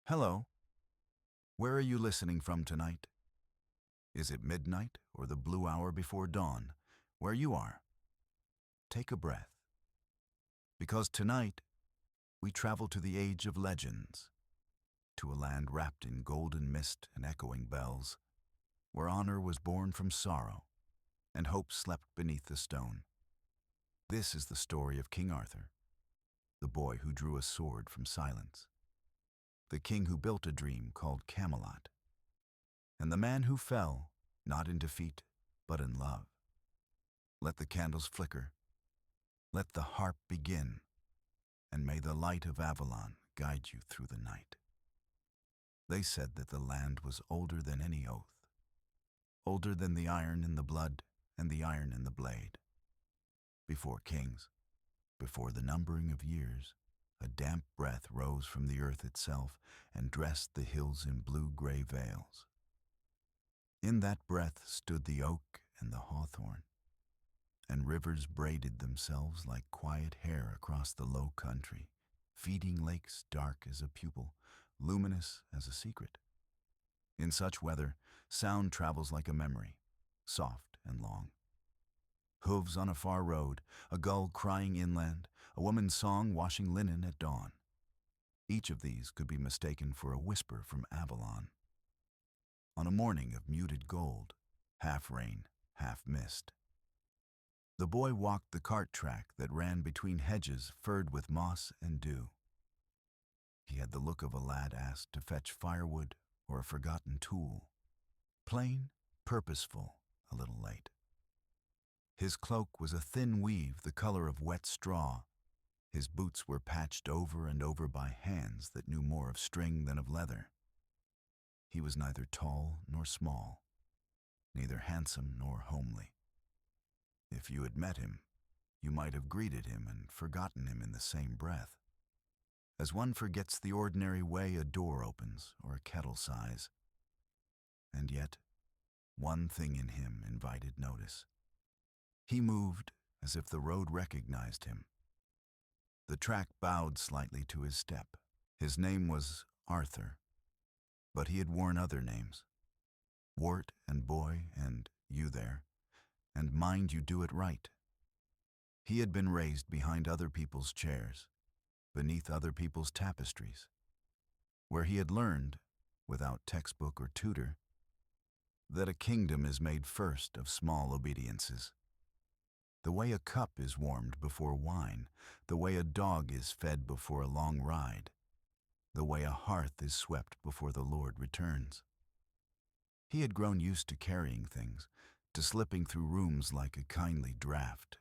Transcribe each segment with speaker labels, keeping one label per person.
Speaker 1: Hello, where are you listening from tonight? Is it midnight or the blue hour before dawn? Where you are, take a breath. Because tonight, we travel to the age of legends, to a land wrapped in golden mist and echoing bells, where honor was born from sorrow and hope slept beneath the stone. This is the story of King Arthur, the boy who drew a sword from silence, the king who built a dream called Camelot, and the man who fell, not in defeat, but in love. Let the candles flicker, let the harp begin, and may the light of Avalon guide you through the night. They said that the land was older than any oath, older than the iron in the blood and the iron in the blade. Before kings, before the numbering of years, a damp breath rose from the earth itself and dressed the hills in blue-gray veils. In that breath stood the oak and the hawthorn, and rivers braided themselves like quiet hair across the low country, feeding lakes dark as a pupil, luminous as a secret. In such weather, sound travels like a memory, soft and long. Hooves on a far road, a gull crying inland, a woman's song washing linen at dawn. Each of these could be mistaken for a whisper from Avalon. On a morning of muted gold, half rain, half mist, the boy walked the cart track that ran between hedges furred with moss and dew. He had the look of a lad asked to fetch firewood or a forgotten tool. Plain, purposeful, a little late. His cloak was a thin weave the color of wet straw. His boots were patched over and over by hands that knew more of string than of leather. He was neither tall nor small, neither handsome nor homely. If you had met him, you might have greeted him and forgotten him in the same breath, as one forgets the ordinary way a door opens or a kettle sighs. And yet, one thing in him invited notice. He moved as if the road recognized him. The track bowed slightly to his step. His name was Arthur, but he had worn other names. Wart and Boy and You There, and Mind You Do It Right. He had been raised behind other people's chairs, beneath other people's tapestries, where he had learned, without textbook or tutor, that a kingdom is made first of small obediences. The way a cup is warmed before wine, the way a dog is fed before a long ride, the way a hearth is swept before the Lord returns. He had grown used to carrying things, to slipping through rooms like a kindly draught,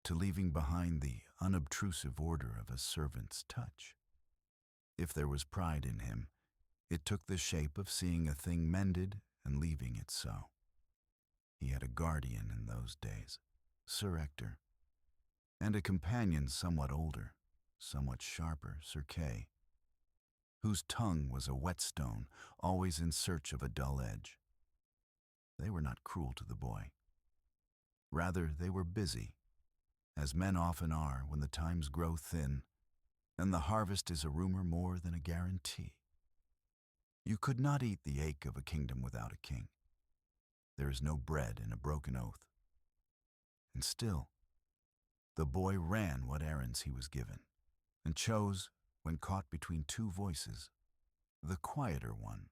Speaker 1: to leaving behind the unobtrusive order of a servant's touch. If there was pride in him, it took the shape of seeing a thing mended and leaving it so. He had a guardian in those days, Sir Ector, and a companion somewhat older, somewhat sharper, Sir Kay, whose tongue was a whetstone, always in search of a dull edge. They were not cruel to the boy. Rather, they were busy, as men often are when the times grow thin, and the harvest is a rumor more than a guarantee. You could not eat the ache of a kingdom without a king. There is no bread in a broken oath. And still, the boy ran what errands he was given, and chose, when caught between two voices, the quieter one.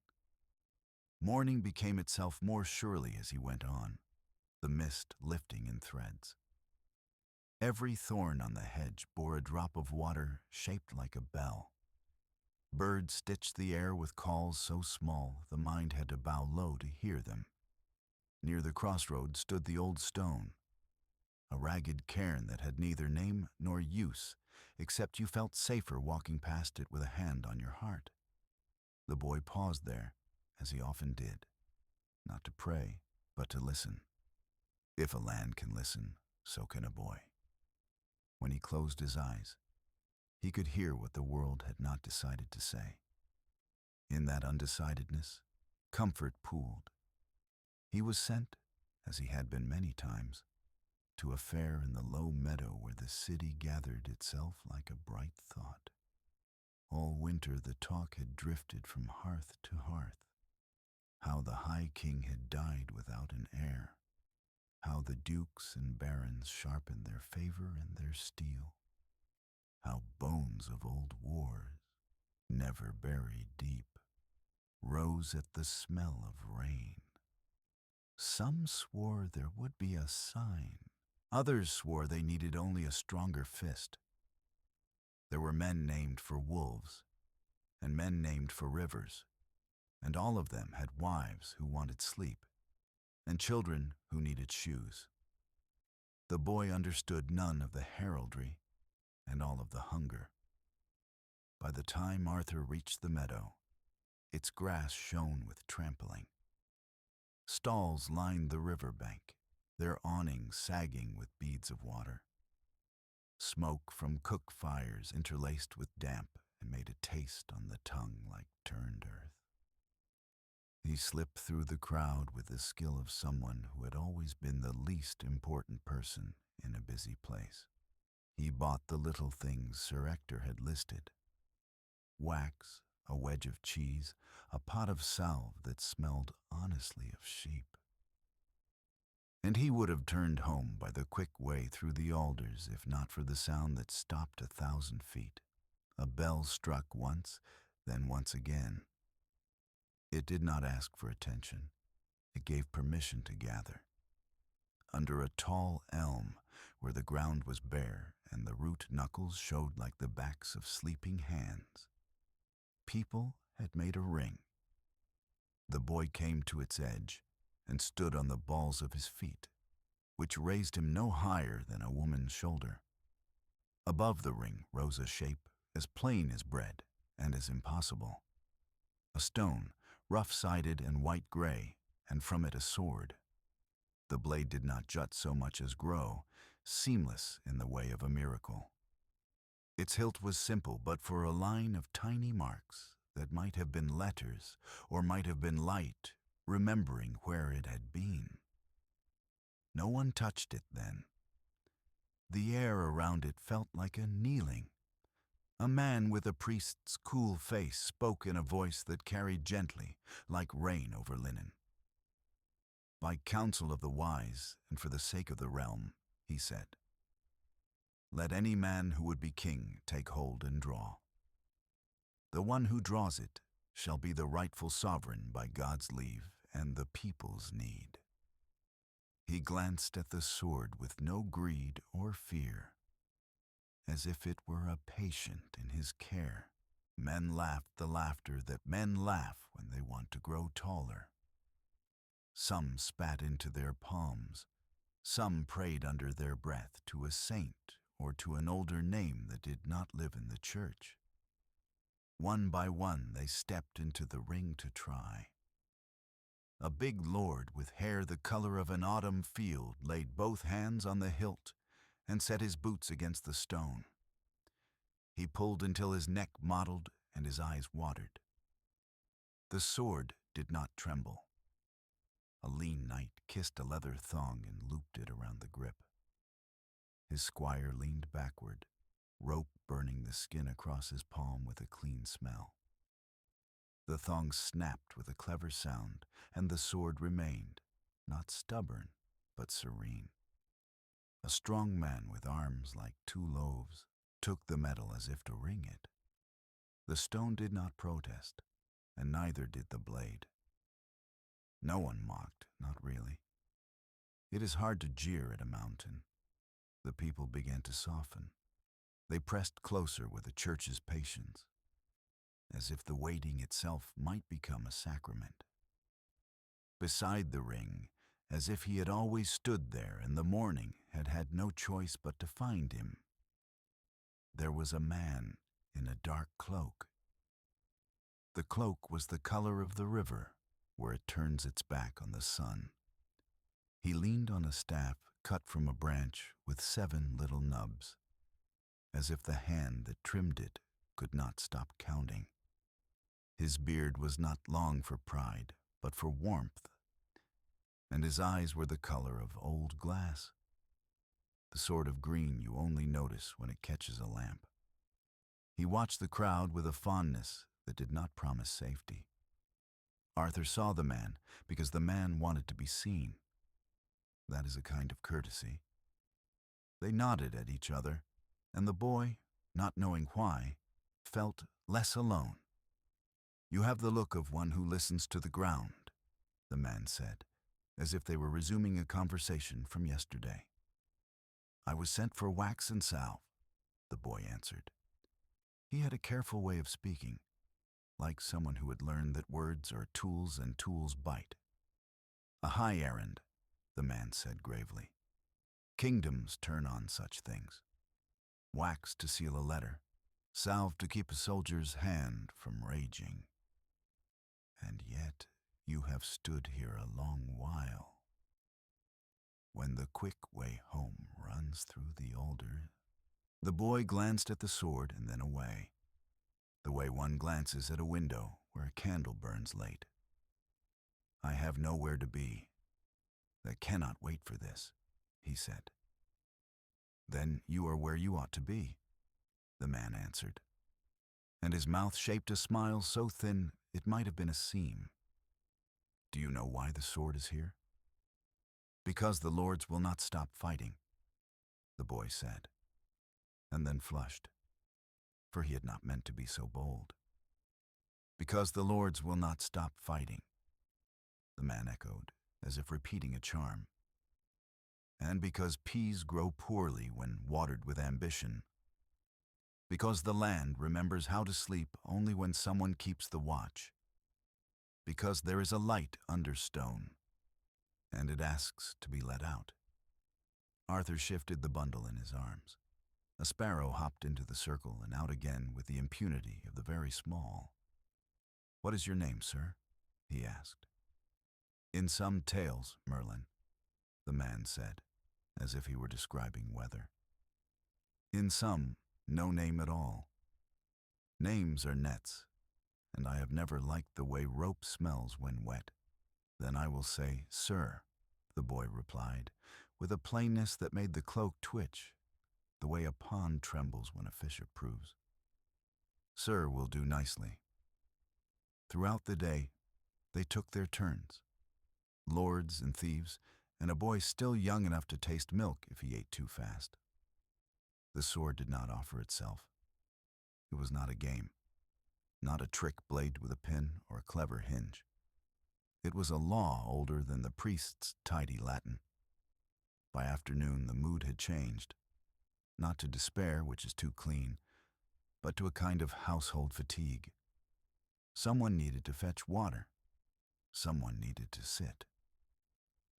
Speaker 1: Morning became itself more surely as he went on, the mist lifting in threads. Every thorn on the hedge bore a drop of water shaped like a bell. Birds stitched the air with calls so small the mind had to bow low to hear them. Near the crossroad stood the old stone, a ragged cairn that had neither name nor use, except you felt safer walking past it with a hand on your heart. The boy paused there, as he often did, not to pray, but to listen. If a land can listen, so can a boy. When he closed his eyes, he could hear what the world had not decided to say. In that undecidedness, comfort pooled. He was sent, as he had been many times, to a fair in the low meadow where the city gathered itself like a bright thought. All winter the talk had drifted from hearth to hearth, how the High King had died without an heir, how the dukes and barons sharpened their favor and their steel, how bones of old wars, never buried deep, rose at the smell of rain. Some swore there would be a sign. Others swore they needed only a stronger fist. There were men named for wolves, and men named for rivers, and all of them had wives who wanted sleep, and children who needed shoes. The boy understood none of the heraldry and all of the hunger. By the time Arthur reached the meadow, its grass shone with trampling. Stalls lined the river bank, their awnings sagging with beads of water. Smoke from cook fires interlaced with damp and made a taste on the tongue like turned earth. He slipped through the crowd with the skill of someone who had always been the least important person in a busy place. He bought the little things Sir Ector had listed: wax, a wedge of cheese, a pot of salve that smelled honestly of sheep. And he would have turned home by the quick way through the alders if not for the sound that stopped 1,000 feet. A bell struck once, then once again. It did not ask for attention. It gave permission to gather. Under a tall elm, where the ground was bare and the root knuckles showed like the backs of sleeping hands, people had made a ring. The boy came to its edge and stood on the balls of his feet, which raised him no higher than a woman's shoulder. Above the ring rose a shape as plain as bread and as impossible. A stone, rough-sided and white-gray, and from it a sword. The blade did not jut so much as grow, seamless in the way of a miracle. Its hilt was simple but for a line of tiny marks that might have been letters or might have been light, remembering where it had been. No one touched it then. The air around it felt like a kneeling. A man with a priest's cool face spoke in a voice that carried gently, like rain over linen. "By counsel of the wise and for the sake of the realm," he said, "let any man who would be king take hold and draw. The one who draws it shall be the rightful sovereign by God's leave and the people's need." He glanced at the sword with no greed or fear, as if it were a patient in his care. Men laughed the laughter that men laugh when they want to grow taller. Some spat into their palms. Some prayed under their breath to a saint or to an older name that did not live in the church. One by one they stepped into the ring to try. A big lord with hair the color of an autumn field laid both hands on the hilt and set his boots against the stone. He pulled until his neck mottled and his eyes watered. The sword did not tremble. A lean knight kissed a leather thong and looped it around the grip. His squire leaned backward, rope burning the skin across his palm with a clean smell. The thong snapped with a clever sound, and the sword remained, not stubborn, but serene. A strong man with arms like 2 loaves took the metal as if to ring it. The stone did not protest, and neither did the blade. No one mocked, not really. It is hard to jeer at a mountain. The people began to soften. They pressed closer with the church's patience, as if the waiting itself might become a sacrament. Beside the ring, as if he had always stood there and the morning had had no choice but to find him, there was a man in a dark cloak. The cloak was the color of the river, where it turns its back on the sun. He leaned on a staff cut from a branch with 7 little nubs, as if the hand that trimmed it could not stop counting. His beard was not long for pride, but for warmth, and his eyes were the color of old glass, the sort of green you only notice when it catches a lamp. He watched the crowd with a fondness that did not promise safety. Arthur saw the man because the man wanted to be seen. That is a kind of courtesy. They nodded at each other, and the boy, not knowing why, felt less alone. "You have the look of one who listens to the ground," the man said, as if they were resuming a conversation from yesterday. "I was sent for wax and salve," the boy answered. He had a careful way of speaking, like someone who had learned that words are tools and tools bite. "A high errand," the man said gravely. "Kingdoms turn on such things. Wax to seal a letter, salve to keep a soldier's hand from raging. And yet you have stood here a long while. When the quick way home runs through the older..." The boy glanced at the sword and then away, the way one glances at a window where a candle burns late. "I have nowhere to be. That cannot wait for this," he said. "Then you are where you ought to be," the man answered, and his mouth shaped a smile so thin it might have been a seam. "Do you know why the sword is here?" "Because the lords will not stop fighting," the boy said, and then flushed, for he had not meant to be so bold. "Because the lords will not stop fighting," the man echoed, as if repeating a charm. "And because peas grow poorly when watered with ambition. Because the land remembers how to sleep only when someone keeps the watch. Because there is a light under stone, and it asks to be let out." Arthur shifted the bundle in his arms. A sparrow hopped into the circle and out again with the impunity of the very small. "What is your name, sir?" he asked. "In some tales, Merlin," the man said, as if he were describing weather. "In some, no name at all. Names are nets, and I have never liked the way rope smells when wet." "Then I will say, sir," the boy replied, with a plainness that made the cloak twitch, the way a pond trembles when a fish approves. "Sir will do nicely." Throughout the day, they took their turns. Lords and thieves, and a boy still young enough to taste milk if he ate too fast. The sword did not offer itself. It was not a game, not a trick blade with a pin or a clever hinge. It was a law older than the priest's tidy Latin. By afternoon, the mood had changed, not to despair, which is too clean, but to a kind of household fatigue. Someone needed to fetch water. Someone needed to sit.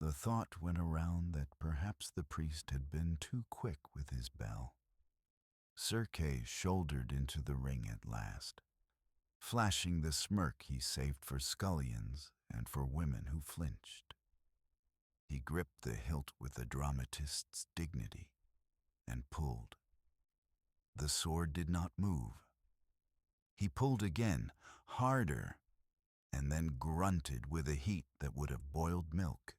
Speaker 1: The thought went around that perhaps the priest had been too quick with his bell. Sir Kay shouldered into the ring at last, flashing the smirk he saved for scullions and for women who flinched. He gripped the hilt with the dramatist's dignity and pulled. The sword did not move. He pulled again, harder, and then grunted with a heat that would have boiled milk.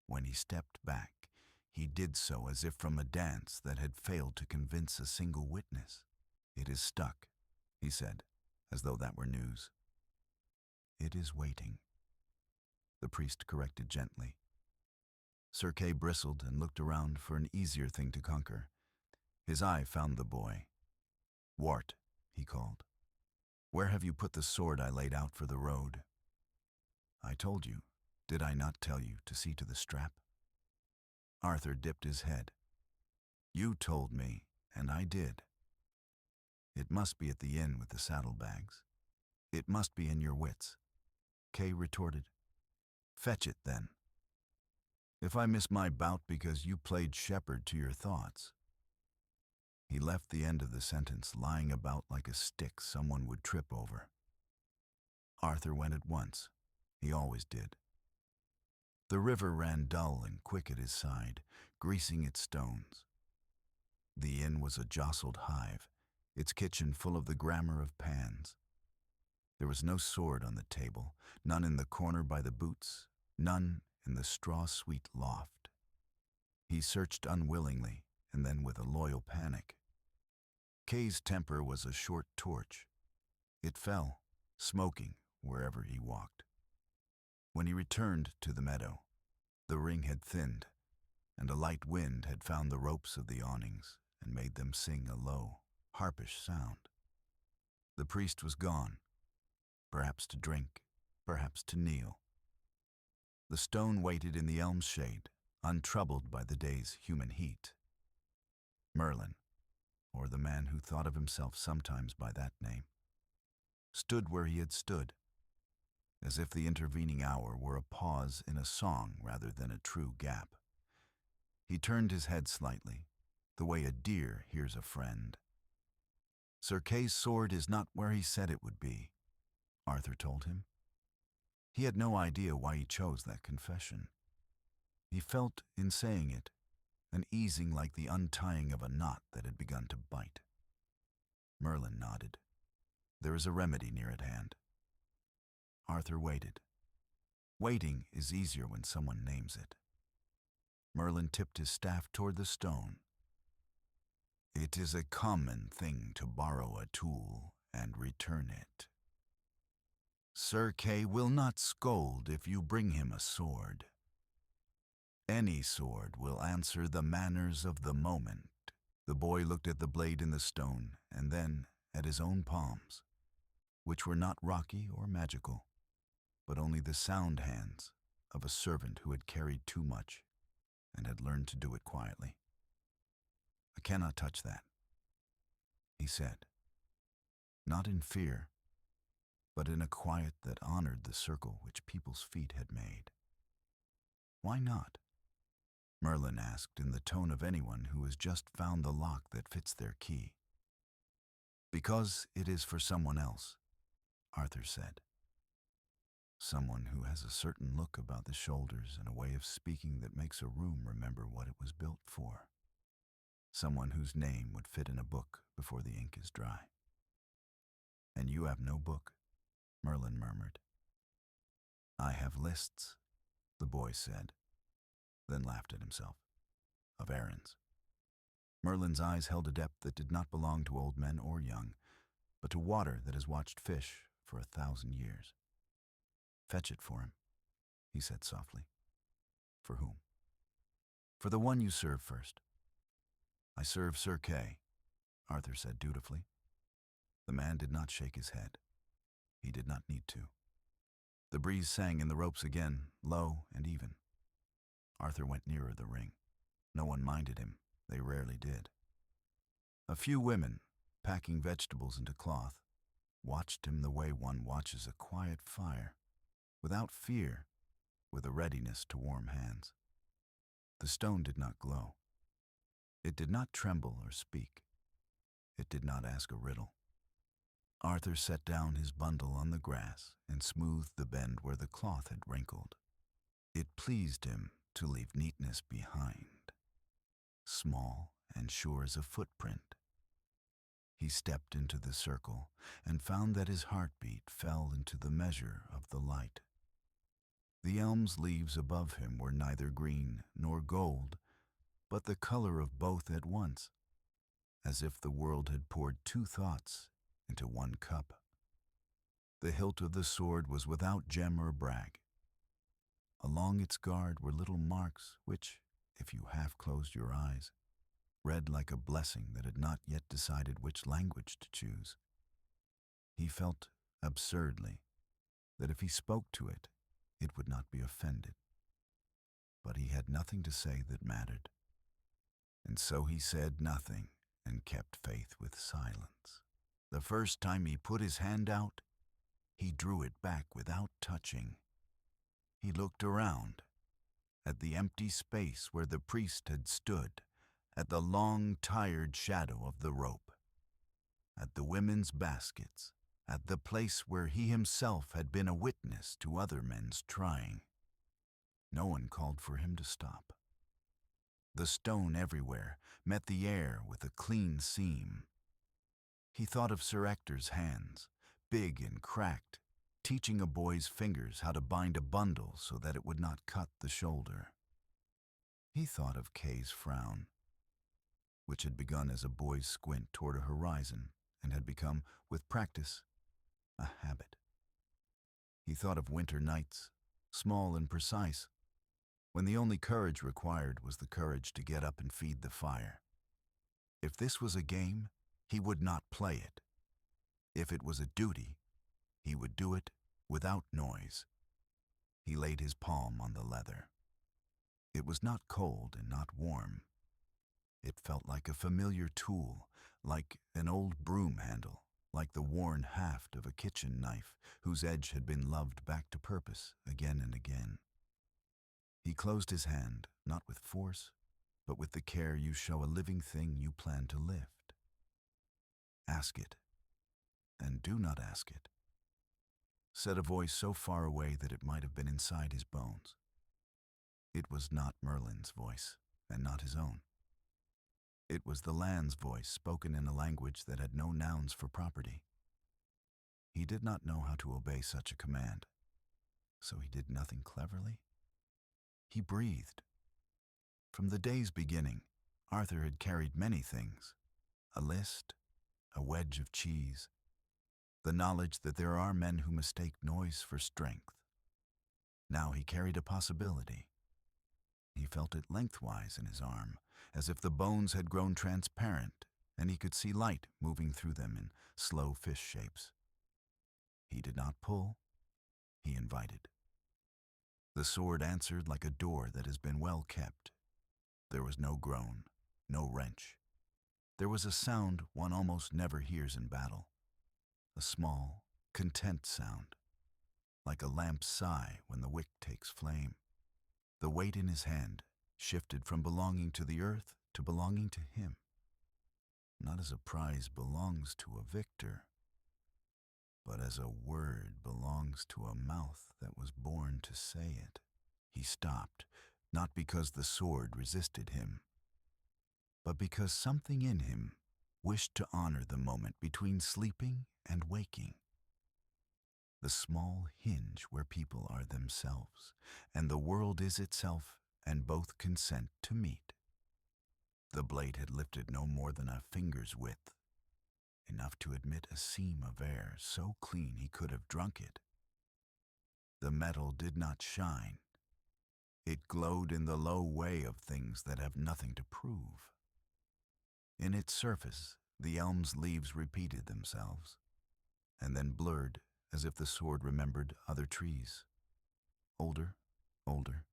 Speaker 1: When he stepped back, he did so as if from a dance that had failed to convince a single witness. "It is stuck," he said, as though that were news. "It is waiting," the priest corrected gently. Sir Kay bristled and looked around for an easier thing to conquer. His eye found the boy. "Wart," he called, "where have you put the sword I laid out for the road?" "I told you, did I not tell you to see to the strap?" Arthur dipped his head. "You told me, and I did." "It must be at the inn with the saddlebags. It must be in your wits," Kay retorted. "Fetch it, then. If I miss my bout because you played shepherd to your thoughts." He left the end of the sentence lying about like a stick someone would trip over. Arthur went at once. He always did. The river ran dull and quick at his side, greasing its stones. The inn was a jostled hive, its kitchen full of the grammar of pans. There was no sword on the table, none in the corner by the boots, none in the straw-sweet loft. He searched unwillingly, and then with a loyal panic. Kay's temper was a short torch. It fell, smoking, wherever he walked. When he returned to the meadow, the ring had thinned, and a light wind had found the ropes of the awnings and made them sing a low, harpish sound. The priest was gone, perhaps to drink, perhaps to kneel. The stone waited in the elm's shade, untroubled by the day's human heat. Merlin, or the man who thought of himself sometimes by that name, stood where he had stood, as if the intervening hour were a pause in a song rather than a true gap. He turned his head slightly, the way a deer hears a friend. Sir Kay's sword is not where he said it would be, Arthur told him. He had no idea why he chose that confession. He felt, in saying it, an easing like the untying of a knot that had begun to bite. Merlin nodded. There is a remedy near at hand. Arthur waited. Waiting is easier when someone names it. Merlin tipped his staff toward the stone. It is a common thing to borrow a tool and return it. Sir Kay will not scold if you bring him a sword. Any sword will answer the manners of the moment. The boy looked at the blade in the stone and then at his own palms, which were not rocky or magical, but only the sound hands of a servant who had carried too much and had learned to do it quietly. I cannot touch that, he said, not in fear, but in a quiet that honored the circle which people's feet had made. Why not? Merlin asked in the tone of anyone who has just found the lock that fits their key. Because it is for someone else, Arthur said. Someone who has a certain look about the shoulders and a way of speaking that makes a room remember what it was built for. Someone whose name would fit in a book before the ink is dry. And you have no book, Merlin murmured. I have lists, the boy said, then laughed at himself, of errands. Merlin's eyes held a depth that did not belong to old men or young, but to water that has watched fish for 1,000 years. Fetch it for him, he said softly. For whom? For the one you serve first. I serve Sir Kay, Arthur said dutifully. The man did not shake his head. He did not need to. The breeze sang in the ropes again, low and even. Arthur went nearer the ring. No one minded him. They rarely did. A few women, packing vegetables into cloth, watched him the way one watches a quiet fire, without fear, with a readiness to warm hands. The stone did not glow. It did not tremble or speak. It did not ask a riddle. Arthur set down his bundle on the grass and smoothed the bend where the cloth had wrinkled. It pleased him to leave neatness behind, small and sure as a footprint. He stepped into the circle and found that his heartbeat fell into the measure of the light. The elm's leaves above him were neither green nor gold, but the color of both at once, as if the world had poured two thoughts into one cup. The hilt of the sword was without gem or brag. Along its guard were little marks which, if you half closed your eyes, read like a blessing that had not yet decided which language to choose. He felt, absurdly, that if he spoke to it, it would not be offended. But he had nothing to say that mattered. And so he said nothing and kept faith with silence. The first time he put his hand out, he drew it back without touching. He looked around, at the empty space where the priest had stood, at the long, tired shadow of the rope, at the women's baskets, at the place where he himself had been a witness to other men's trying. No one called for him to stop. The stone everywhere met the air with a clean seam. He thought of Sir Ector's hands, big and cracked, teaching a boy's fingers how to bind a bundle so that it would not cut the shoulder. He thought of Kay's frown. which had begun as a boy's squint toward a horizon and had become, with practice, a habit. He thought of winter nights, small and precise, when the only courage required was the courage to get up and feed the fire. If this was a game, he would not play it. If it was a duty, he would do it without noise. He laid his palm on the leather. It was not cold and not warm. It felt like a familiar tool, like an old broom handle, like the worn haft of a kitchen knife whose edge had been loved back to purpose again and again. He closed his hand, not with force, but with the care you show a living thing you plan to lift. "Ask it, and do not ask it," said a voice so far away that it might have been inside his bones. It was not Merlin's voice, and not his own. It was the land's voice, spoken in a language that had no nouns for property. He did not know how to obey such a command, so he did nothing cleverly. He breathed. From the day's beginning, Arthur had carried many things: a list, a wedge of cheese, the knowledge that there are men who mistake noise for strength. Now he carried a possibility. He felt it lengthwise in his arm, as if the bones had grown transparent and he could see light moving through them in slow fish shapes. He did not pull, he invited. The sword answered like a door that has been well kept. There was no groan, no wrench. There was a sound one almost never hears in battle, a small, content sound, like a lamp's sigh when the wick takes flame. The weight in his hand shifted from belonging to the earth to belonging to him, not as a prize belongs to a victor, but as a word belongs to a mouth that was born to say it. He stopped, not because the sword resisted him, but because something in him wished to honor the moment between sleeping and waking. The small hinge where people are themselves, and the world is itself, and both consent to meet. The blade had lifted no more than a finger's width, enough to admit a seam of air so clean he could have drunk it. The metal did not shine. It glowed in the low way of things that have nothing to prove. In its surface, the elm's leaves repeated themselves, and then blurred as if the sword remembered other trees. Older, older.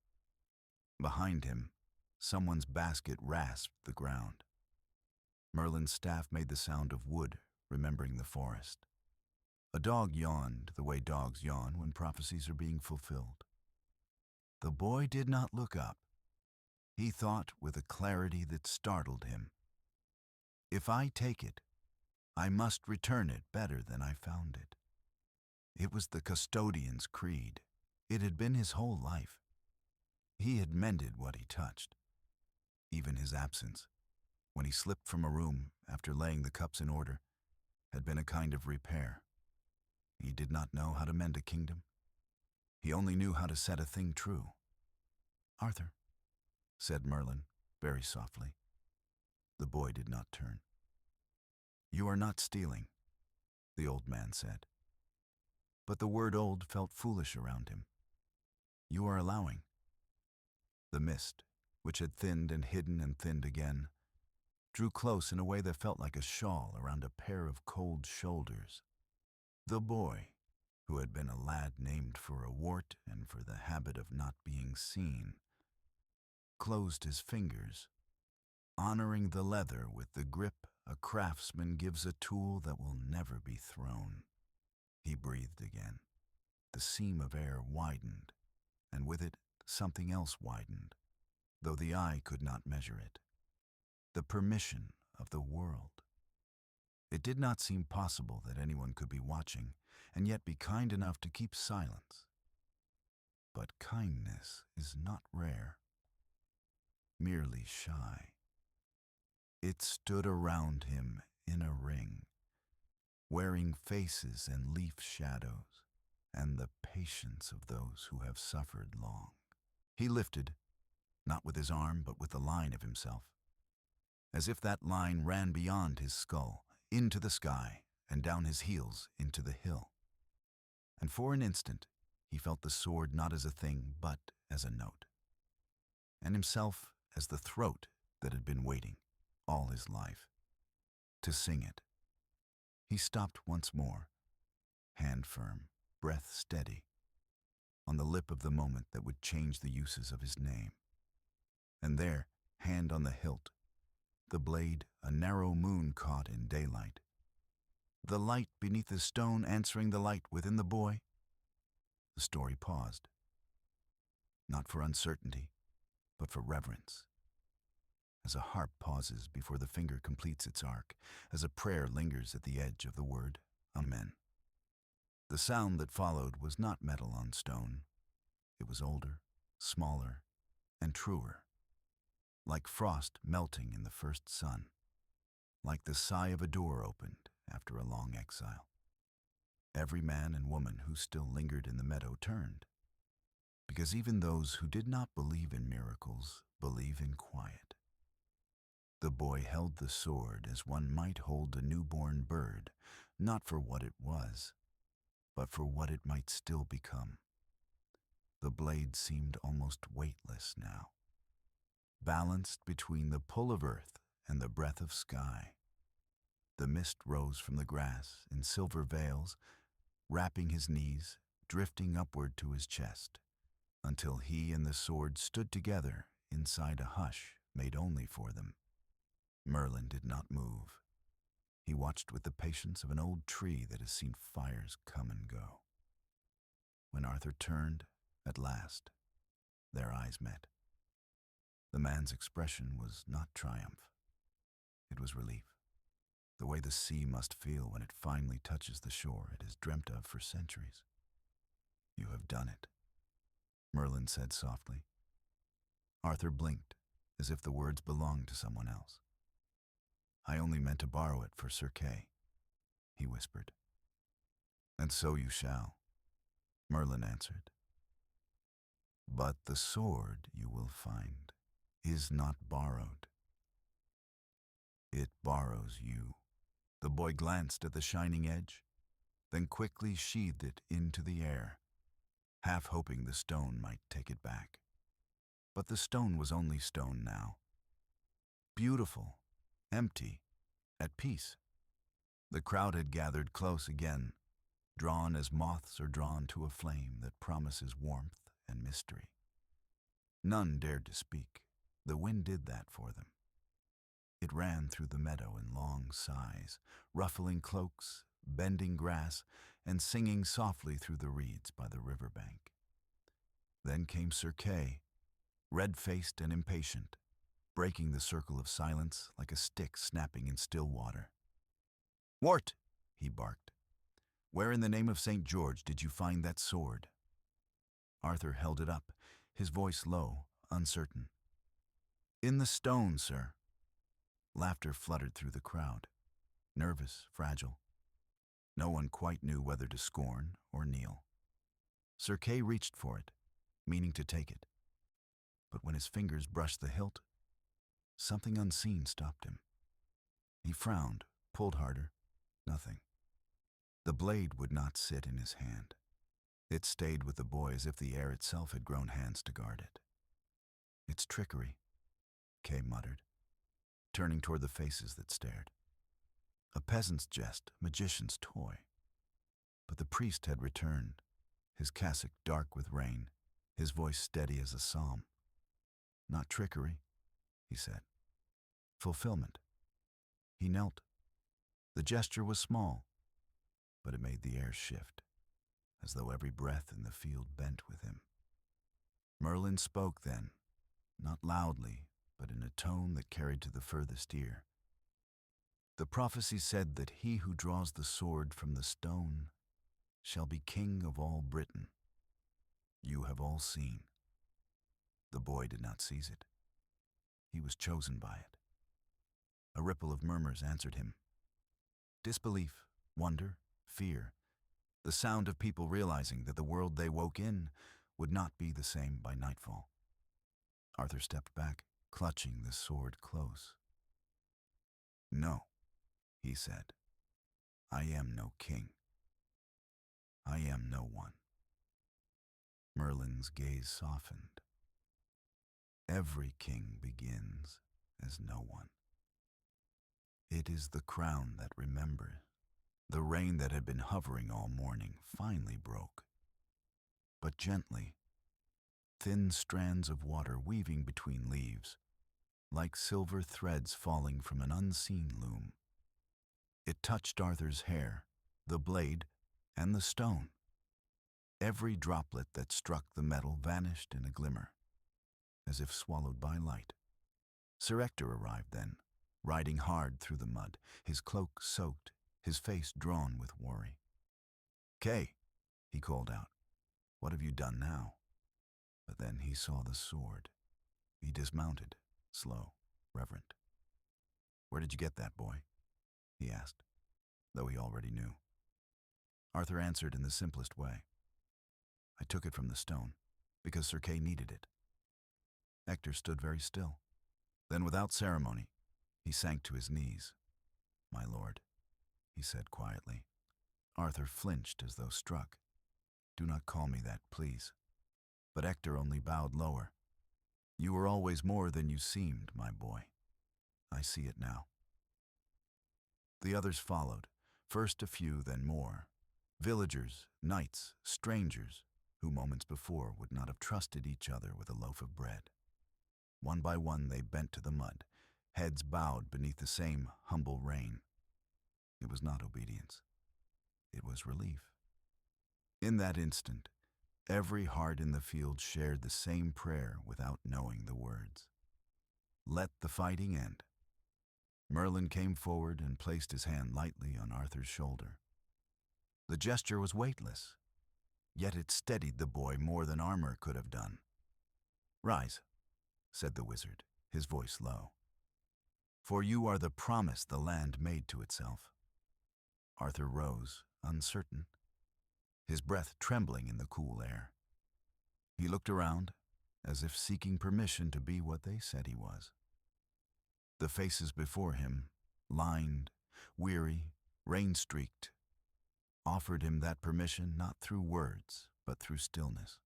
Speaker 1: Behind him, someone's basket rasped the ground. Merlin's staff made the sound of wood, remembering the forest. A dog yawned the way dogs yawn when prophecies are being fulfilled. The boy did not look up. He thought with a clarity that startled him. If I take it, I must return it better than I found it. It was the custodian's creed. It had been his whole life. He had mended what he touched. Even his absence, when he slipped from a room after laying the cups in order, had been a kind of repair. He did not know how to mend a kingdom. He only knew how to set a thing true. "Arthur," said Merlin, very softly. The boy did not turn. "You are not stealing," the old man said. But the word old felt foolish around him. "You are allowing." The mist, which had thinned and hidden and thinned again, drew close in a way that felt like a shawl around a pair of cold shoulders. The boy, who had been a lad named for a wart and for the habit of not being seen, closed his fingers, honoring the leather with the grip a craftsman gives a tool that will never be thrown. He breathed again. The seam of air widened, and with it something else widened, though the eye could not measure it. The permission of the world. It did not seem possible that anyone could be watching and yet be kind enough to keep silence. But kindness is not rare, merely shy. It stood around him in a ring, wearing faces and leaf shadows, and the patience of those who have suffered long. He lifted, not with his arm but with the line of himself. as if that line ran beyond his skull, into the sky, and down his heels into the hill. And for an instant, he felt the sword not as a thing, but as a note, and himself as the throat that had been waiting, all his life, to sing it. He stopped once more, hand firm, breath steady, on the lip of the moment that would change the uses of his name. And there, hand on the hilt, the blade a narrow moon caught in daylight, the light beneath the stone answering the light within the boy. The story paused, not for uncertainty, but for reverence. As a harp pauses before the finger completes its arc, as a prayer lingers at the edge of the word, Amen. The sound that followed was not metal on stone. It was older, smaller, and truer, like frost melting in the first sun, like the sigh of a door opened after a long exile. Every man and woman who still lingered in the meadow turned, because even those who did not believe in miracles believe in quiet. The boy held the sword as one might hold a newborn bird, not for what it was, but for what it might still become. The blade seemed almost weightless now, balanced between the pull of earth and the breath of sky. The mist rose from the grass in silver veils, wrapping his knees, drifting upward to his chest, until he and the sword stood together inside a hush made only for them. Merlin did not move. He watched with the patience of an old tree that has seen fires come and go. When Arthur turned, at last, their eyes met. The man's expression was not triumph. It was relief, the way the sea must feel when it finally touches the shore it has dreamt of for centuries. "You have done it," Merlin said softly. Arthur blinked, as if the words belonged to someone else. "I only meant to borrow it for Sir Kay," he whispered. "And so you shall," Merlin answered. "But the sword, you will find, is not borrowed. It borrows you." The boy glanced at the shining edge, then quickly sheathed it into the air, half hoping the stone might take it back. But the stone was only stone now. Beautiful, empty, at peace. The crowd had gathered close again, drawn as moths are drawn to a flame that promises warmth and mystery. None dared to speak. The wind did that for them. It ran through the meadow in long sighs, ruffling cloaks, bending grass, and singing softly through the reeds by the river bank. Then came Sir Kay, red-faced and impatient, breaking the circle of silence like a stick snapping in still water. "Wart!" he barked. "Where in the name of St. George did you find that sword?" Arthur held it up, his voice low, uncertain. "In the stone, sir." Laughter fluttered through the crowd, nervous, fragile. No one quite knew whether to scorn or kneel. Sir Kay reached for it, meaning to take it. But when his fingers brushed the hilt, something unseen stopped him. He frowned, pulled harder. Nothing. The blade would not sit in his hand. It stayed with the boy as if the air itself had grown hands to guard it. "It's trickery," Kay muttered, turning toward the faces that stared. A peasant's jest, magician's toy. But the priest had returned, his cassock dark with rain, his voice steady as a psalm. "Not trickery," he said. "Fulfillment." He knelt. The gesture was small, but it made the air shift, as though every breath in the field bent with him. Merlin spoke then, not loudly, but in a tone that carried to the furthest ear. "The prophecy said that he who draws the sword from the stone shall be king of all Britain. You have all seen." The boy did not seize it. He was chosen by it. A ripple of murmurs answered him. Disbelief, wonder, fear, the sound of people realizing that the world they woke in would not be the same by nightfall. Arthur stepped back, clutching the sword close. No, he said, I am no king. I am no one. Merlin's gaze softened. Every king begins as no one. It is the crown that remembers. The rain that had been hovering all morning finally broke. But gently, thin strands of water weaving between leaves, like silver threads falling from an unseen loom. It touched Arthur's hair, the blade, and the stone. Every droplet that struck the metal vanished in a glimmer, as if swallowed by light. Sir Ector arrived then, riding hard through the mud, his cloak soaked, his face drawn with worry. "Kay," he called out, "what have you done now?" But then he saw the sword. He dismounted, slow, reverent. "Where did you get that, boy?" he asked, though he already knew. Arthur answered in the simplest way. "I took it from the stone, because Sir Kay needed it." Ector stood very still. Then, without ceremony, he sank to his knees. "My lord," he said quietly. Arthur flinched as though struck. "Do not call me that, please." But Ector only bowed lower. "You were always more than you seemed, my boy. I see it now." The others followed, first a few, then more. Villagers, knights, strangers, who moments before would not have trusted each other with a loaf of bread. One by one they bent to the mud, heads bowed beneath the same humble rein. It was not obedience. It was relief. In that instant, every heart in the field shared the same prayer without knowing the words. Let the fighting end. Merlin came forward and placed his hand lightly on Arthur's shoulder. The gesture was weightless, yet it steadied the boy more than armor could have done. "Rise," said the wizard, his voice low. "For you are the promise the land made to itself." Arthur rose, uncertain, his breath trembling in the cool air. He looked around, as if seeking permission to be what they said he was. The faces before him, lined, weary, rain-streaked, offered him that permission not through words, but through stillness.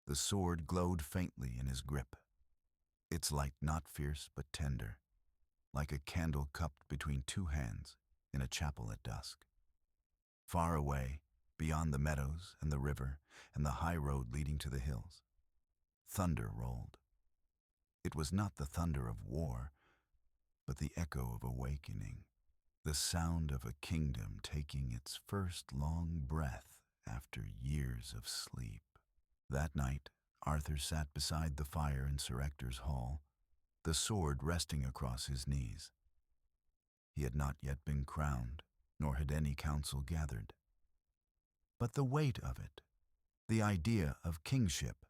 Speaker 1: The sword glowed faintly in his grip, its light not fierce but tender, like a candle cupped between two hands in a chapel at dusk. Far away, beyond the meadows and the river and the high road leading to the hills, thunder rolled. It was not the thunder of war, but the echo of awakening, the sound of a kingdom taking its first long breath after years of sleep. That night, Arthur sat beside the fire in Sir Ector's hall, the sword resting across his knees. He had not yet been crowned, nor had any council gathered. But the weight of it, the idea of kingship,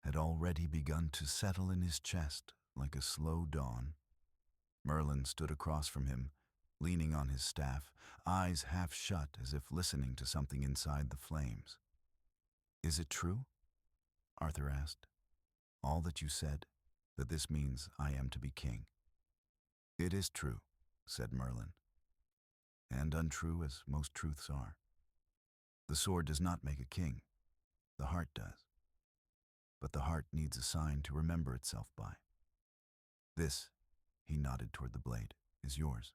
Speaker 1: had already begun to settle in his chest like a slow dawn. Merlin stood across from him, leaning on his staff, eyes half shut as if listening to something inside the flames. "Is it true?" Arthur asked. "All that you said, that this means I am to be king?" "It is true," said Merlin, "and untrue as most truths are. The sword does not make a king, the heart does. But the heart needs a sign to remember itself by. This," he nodded toward the blade, "is yours."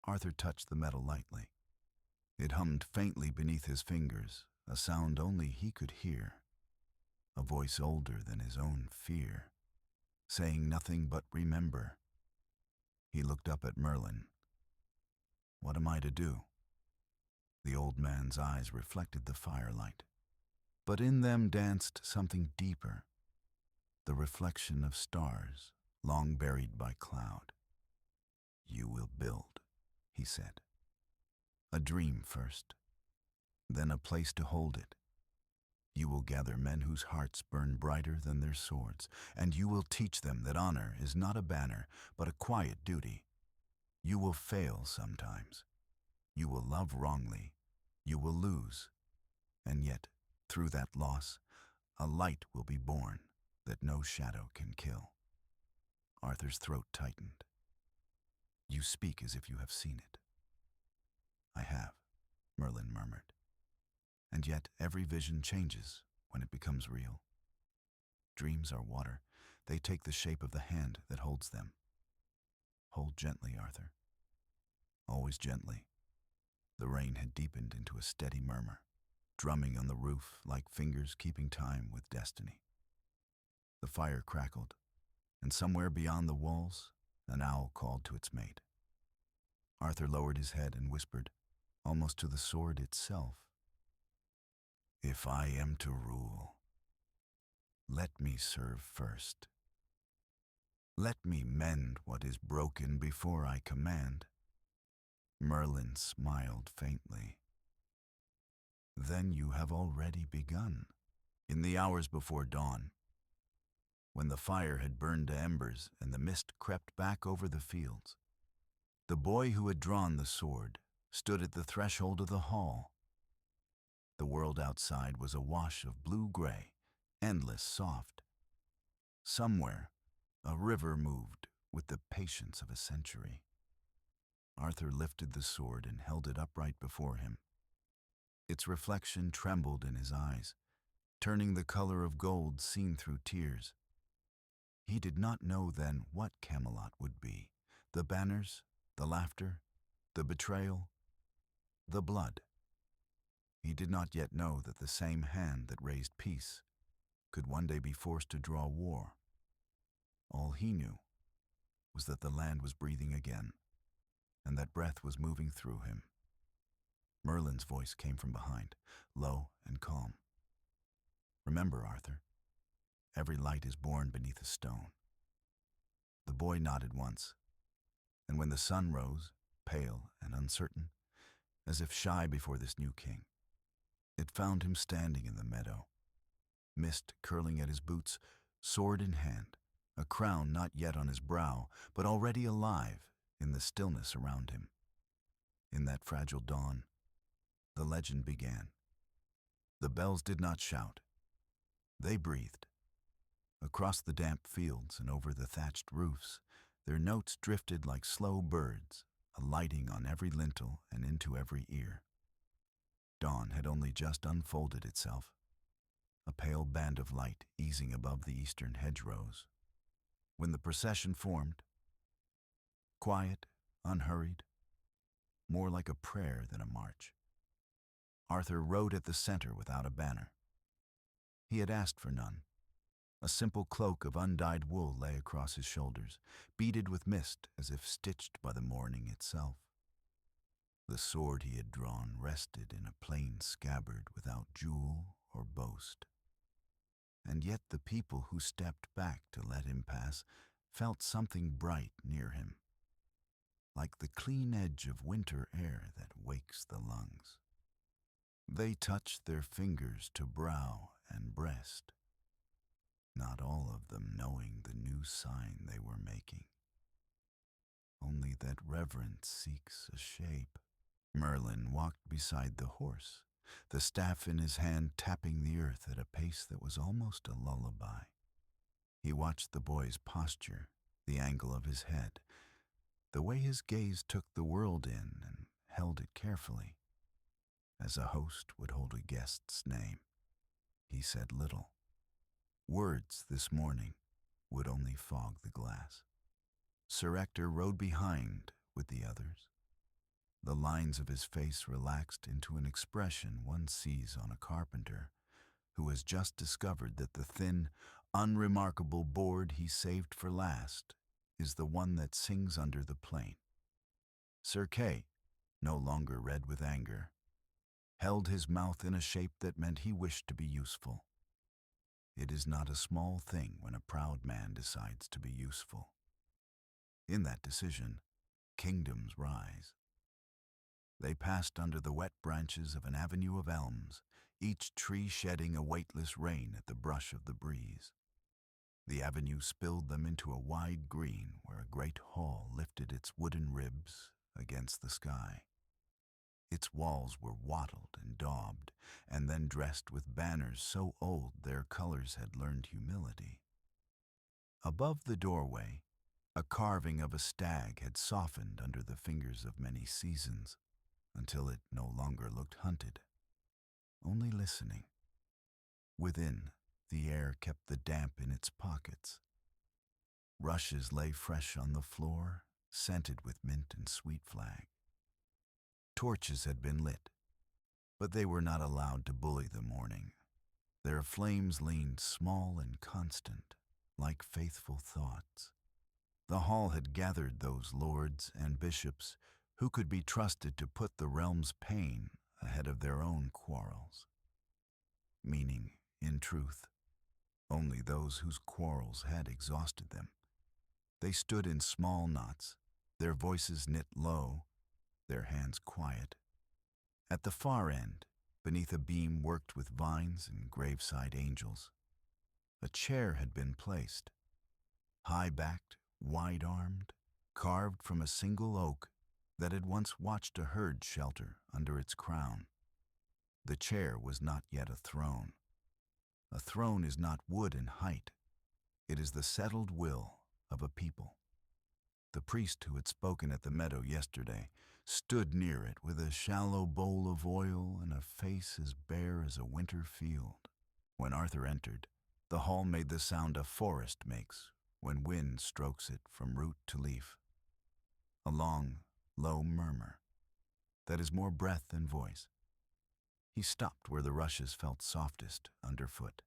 Speaker 1: Arthur touched the metal lightly. It hummed faintly beneath his fingers, a sound only he could hear, a voice older than his own fear, saying nothing but remember. He looked up at Merlin. "What am I to do?" The old man's eyes reflected the firelight, but in them danced something deeper, the reflection of stars long buried by cloud. "You will build," he said. "A dream first, then a place to hold it. You will gather men whose hearts burn brighter than their swords, and you will teach them that honor is not a banner, but a quiet duty. You will fail sometimes. You will love wrongly. You will lose. And yet, through that loss, a light will be born that no shadow can kill." Arthur's throat tightened. You speak as if you have seen it. I have, Merlin murmured. And yet every vision changes when it becomes real. Dreams are water. They take the shape of the hand that holds them. Hold gently, Arthur. Always gently. The rain had deepened into a steady murmur, drumming on the roof like fingers keeping time with destiny. The fire crackled, and somewhere beyond the walls, an owl called to its mate. Arthur lowered his head and whispered, almost to the sword itself, "If I am to rule, let me serve first. Let me mend what is broken before I command." Merlin smiled faintly. "Then you have already begun." In the hours before dawn, when the fire had burned to embers and the mist crept back over the fields, the boy who had drawn the sword stood at the threshold of the hall. The world outside was a wash of blue-gray, endless soft. Somewhere, a river moved with the patience of a century. Arthur lifted the sword and held it upright before him. Its reflection trembled in his eyes, turning the color of gold seen through tears. He did not know then what Camelot would be: the banners, the laughter, the betrayal, the blood. He did not yet know that the same hand that raised peace could one day be forced to draw war. All he knew was that the land was breathing again, and that breath was moving through him. Merlin's voice came from behind, low and calm. "Remember, Arthur, every light is born beneath a stone." The boy nodded once, and when the sun rose, pale and uncertain, as if shy before this new king, it found him standing in the meadow, mist curling at his boots, sword in hand, a crown not yet on his brow, but already alive in the stillness around him. In that fragile dawn, the legend began. The bells did not shout. They breathed. Across the damp fields and over the thatched roofs, their notes drifted like slow birds, alighting on every lintel and into every ear. Dawn had only just unfolded itself, a pale band of light easing above the eastern hedgerows, when the procession formed. Quiet, unhurried, more like a prayer than a march. Arthur rode at the center without a banner. He had asked for none. A simple cloak of undyed wool lay across his shoulders, beaded with mist as if stitched by the morning itself. The sword he had drawn rested in a plain scabbard without jewel or boast. And yet the people who stepped back to let him pass felt something bright near him, like the clean edge of winter air that wakes the lungs. They touched their fingers to brow and breast, not all of them knowing the new sign they were making. Only that reverence seeks a shape. Merlin walked beside the horse, the staff in his hand tapping the earth at a pace that was almost a lullaby. He watched the boy's posture, the angle of his head, the way his gaze took the world in and held it carefully, as a host would hold a guest's name. He said little. Words this morning would only fog the glass. Sir Ector rode behind with the others. The lines of his face relaxed into an expression one sees on a carpenter who has just discovered that the thin, unremarkable board he saved for last is the one that sings under the plane. Sir Kay, no longer red with anger, held his mouth in a shape that meant he wished to be useful. It is not a small thing when a proud man decides to be useful. In that decision, kingdoms rise. They passed under the wet branches of an avenue of elms, each tree shedding a weightless rain at the brush of the breeze. The avenue spilled them into a wide green where a great hall lifted its wooden ribs against the sky. Its walls were wattled and daubed, and then dressed with banners so old their colors had learned humility. Above the doorway, A carving of a stag had softened under the fingers of many seasons, until it no longer looked hunted, only listening. Within, the air kept the damp in its pockets. Rushes lay fresh on the floor, scented with mint and sweet flag. Torches had been lit, but they were not allowed to bully the morning. Their flames leaned small and constant, like faithful thoughts. The hall had gathered those lords and bishops who could be trusted to put the realm's pain ahead of their own quarrels. Meaning, in truth, only those whose quarrels had exhausted them. They stood in small knots, their voices knit low, their hands quiet. At the far end, beneath a beam worked with vines and graveside angels, a chair had been placed, high-backed, wide-armed, carved from a single oak that had once watched a herd shelter under its crown. The chair was not yet a throne. A throne is not wood and height. It is the settled will of a people. The priest who had spoken at the meadow yesterday stood near it with a shallow bowl of oil and a face as bare as a winter field. When Arthur entered, the hall made the sound a forest makes when wind strokes it from root to leaf. A long, low murmur that is more breath than voice. He stopped where the rushes felt softest underfoot.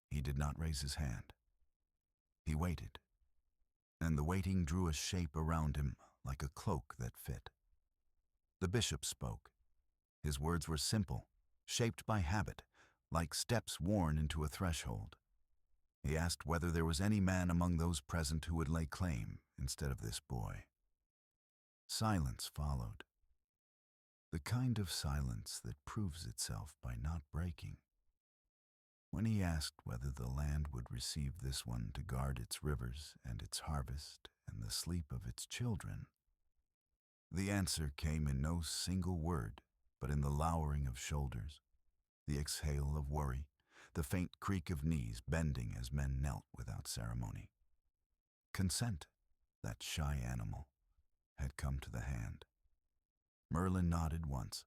Speaker 1: He did not raise his hand. He waited, and the waiting drew a shape around him like a cloak that fit. The bishop spoke. His words were simple, shaped by habit, like steps worn into a threshold. He asked whether there was any man among those present who would lay claim instead of this boy. Silence followed. The kind of silence that proves itself by not breaking. When he asked whether the land would receive this one to guard its rivers and its harvest and the sleep of its children, the answer came in no single word, but in the lowering of shoulders, the exhale of worry, the faint creak of knees bending as men knelt without ceremony. Consent, that shy animal, had come to the hand. Merlin nodded once,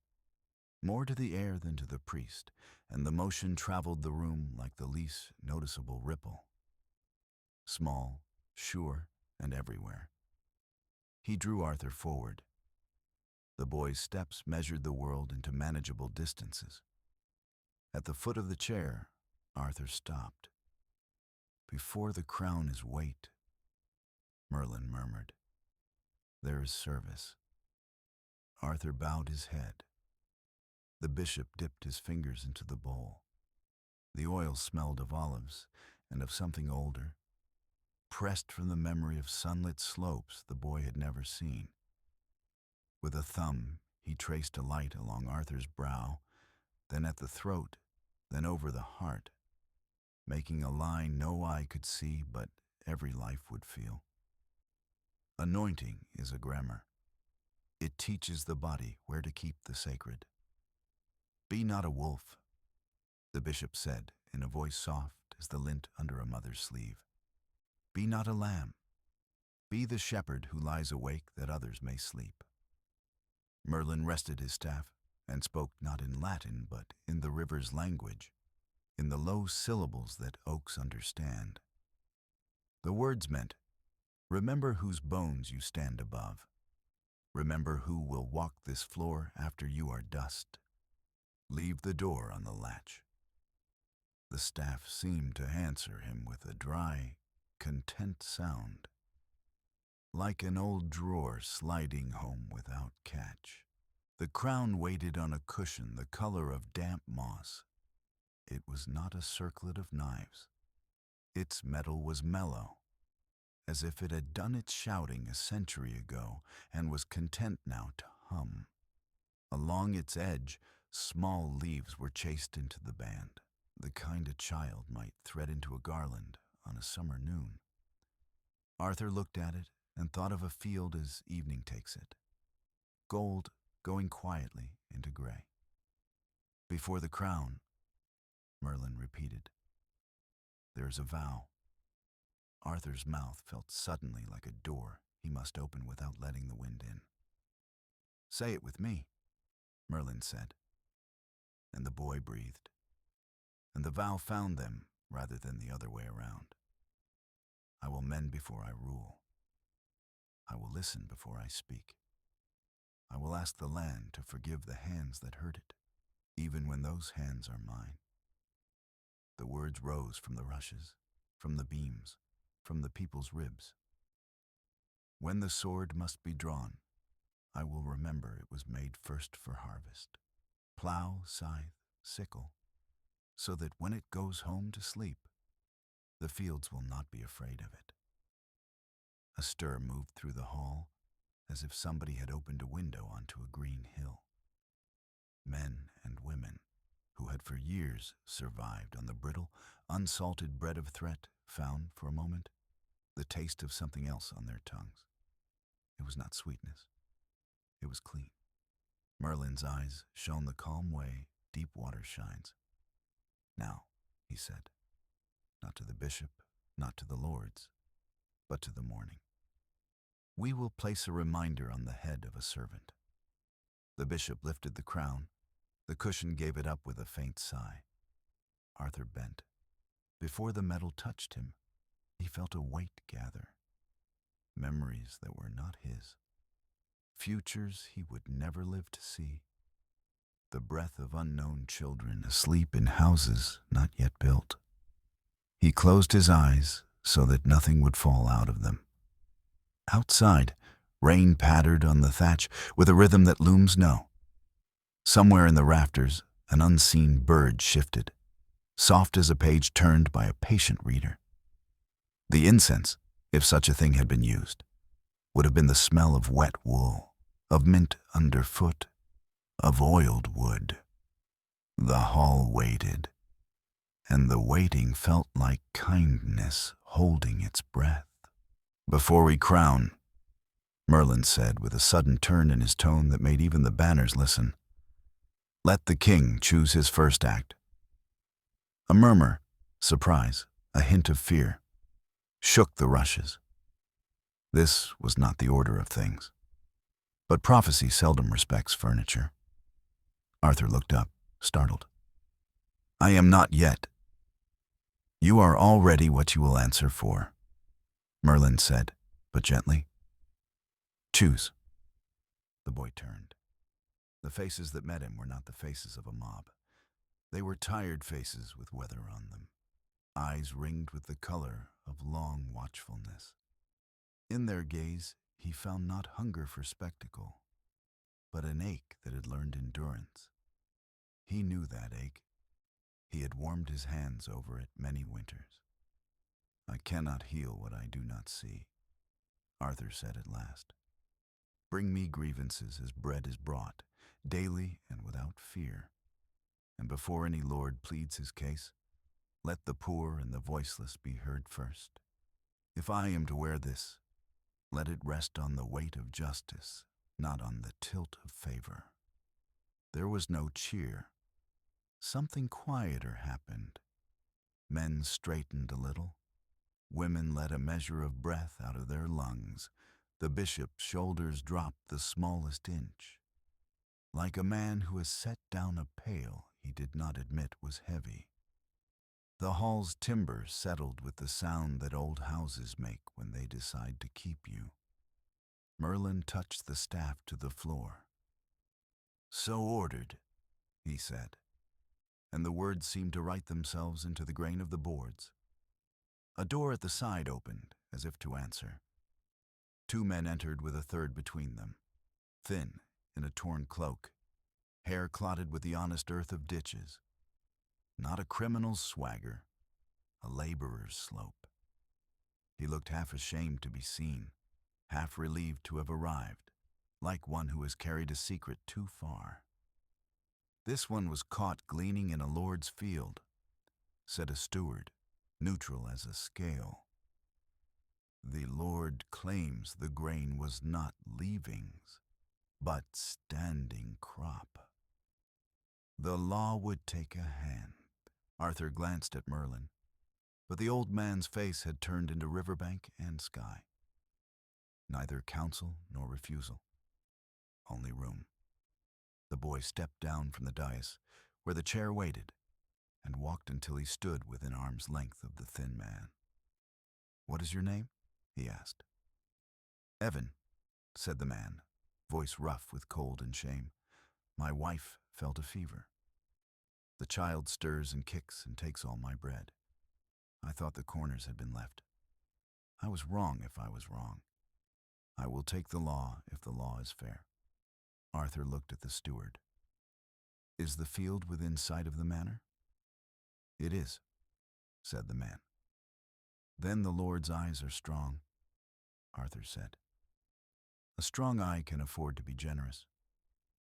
Speaker 1: more to the air than to the priest, and the motion traveled the room like the least noticeable ripple. Small, sure, and everywhere. He drew Arthur forward. The boy's steps measured the world into manageable distances. At the foot of the chair, Arthur stopped. "Before the crown is weight," Merlin murmured. "There is service." Arthur bowed his head. The bishop dipped his fingers into the bowl. The oil smelled of olives and of something older, pressed from the memory of sunlit slopes the boy had never seen. With a thumb, he traced a light along Arthur's brow, then at the throat, then over the heart, making a line no eye could see but every life would feel. Anointing is a grammar. It teaches the body where to keep the sacred. "Be not a wolf," the bishop said in a voice soft as the lint under a mother's sleeve. "Be not a lamb. Be the shepherd who lies awake that others may sleep." Merlin rested his staff and spoke not in Latin but in the river's language, in the low syllables that oaks understand. The words meant, "Remember whose bones you stand above. Remember who will walk this floor after you are dust. Leave the door on the latch." The staff seemed to answer him with a dry, content sound, like an old drawer sliding home without catch. The crown waited on a cushion the color of damp moss. It was not a circlet of knives. Its metal was mellow, as if it had done its shouting a century ago and was content now to hum. Along its edge, small leaves were chased into the band, the kind a child might thread into a garland on a summer noon. Arthur looked at it and thought of a field as evening takes it, gold going quietly into gray. "Before the crown," Merlin repeated, "there is a vow." Arthur's mouth felt suddenly like a door he must open without letting the wind in. "Say it with me," Merlin said, and the boy breathed, and the vow found them rather than the other way around. "I will mend before I rule. I will listen before I speak. I will ask the land to forgive the hands that hurt it, even when those hands are mine." The words rose from the rushes, from the beams, from the people's ribs. "When the sword must be drawn, I will remember it was made first for harvest. Plow, scythe, sickle, so that when it goes home to sleep, the fields will not be afraid of it." A stir moved through the hall, as if somebody had opened a window onto a green hill. Men and women, who had for years survived on the brittle, unsalted bread of threat, found, for a moment, the taste of something else on their tongues. It was not sweetness. It was clean. Merlin's eyes shone the calm way deep water shines. "Now," he said, "not to the bishop, not to the lords, but to the morning. We will place a reminder on the head of a servant." The bishop lifted the crown. The cushion gave it up with a faint sigh. Arthur bent. Before the metal touched him, he felt a weight gather. Memories that were not his. Futures he would never live to see. The breath of unknown children asleep in houses not yet built. He closed his eyes so that nothing would fall out of them. Outside, rain pattered on the thatch with a rhythm that looms know. Somewhere in the rafters, an unseen bird shifted, soft as a page turned by a patient reader. The incense, if such a thing had been used, would have been the smell of wet wool, of mint underfoot, of oiled wood. The hall waited, and the waiting felt like kindness holding its breath. "Before we crown," Merlin said with a sudden turn in his tone that made even the banners listen, "let the king choose his first act." A murmur, surprise, a hint of fear, shook the rushes. This was not the order of things. But prophecy seldom respects furniture. Arthur looked up, startled. "I am not yet." "You are already what you will answer for," Merlin said, but gently. "Choose." The boy turned. The faces that met him were not the faces of a mob. They were tired faces with weather on them, eyes ringed with the color of long watchfulness. In their gaze, he found not hunger for spectacle, but an ache that had learned endurance. He knew that ache. He had warmed his hands over it many winters. "I cannot heal what I do not see," Arthur said at last. "Bring me grievances as bread is brought, daily and without fear. And before any lord pleads his case, let the poor and the voiceless be heard first. If I am to wear this, let it rest on the weight of justice, not on the tilt of favor." There was no cheer. Something quieter happened. Men straightened a little. Women let a measure of breath out of their lungs. The bishop's shoulders dropped the smallest inch. Like a man who has set down a pail he did not admit was heavy. The hall's timber settled with the sound that old houses make when they decide to keep you. Merlin touched the staff to the floor. "So ordered," he said, and the words seemed to write themselves into the grain of the boards. A door at the side opened, as if to answer. Two men entered with a third between them, thin, in a torn cloak, hair clotted with the honest earth of ditches. Not a criminal's swagger, a laborer's slope. He looked half ashamed to be seen, half relieved to have arrived, like one who has carried a secret too far. "This one was caught gleaning in a lord's field," said a steward, neutral as a scale. "The Lord claims the grain was not leavings, but standing crop. The law would take a hand." Arthur glanced at Merlin, but the old man's face had turned into riverbank and sky. Neither counsel nor refusal, only room. The boy stepped down from the dais, where the chair waited, and walked until he stood within arm's length of the thin man. "What is your name?" he asked. "Evan," said the man, voice rough with cold and shame. "My wife felt a fever. The child stirs and kicks and takes all my bread. I thought the corners had been left. I was wrong if I was wrong. I will take the law if the law is fair." Arthur looked at the steward. "Is the field within sight of the manor?" "It is," said the man. "Then the Lord's eyes are strong," Arthur said. "A strong eye can afford to be generous.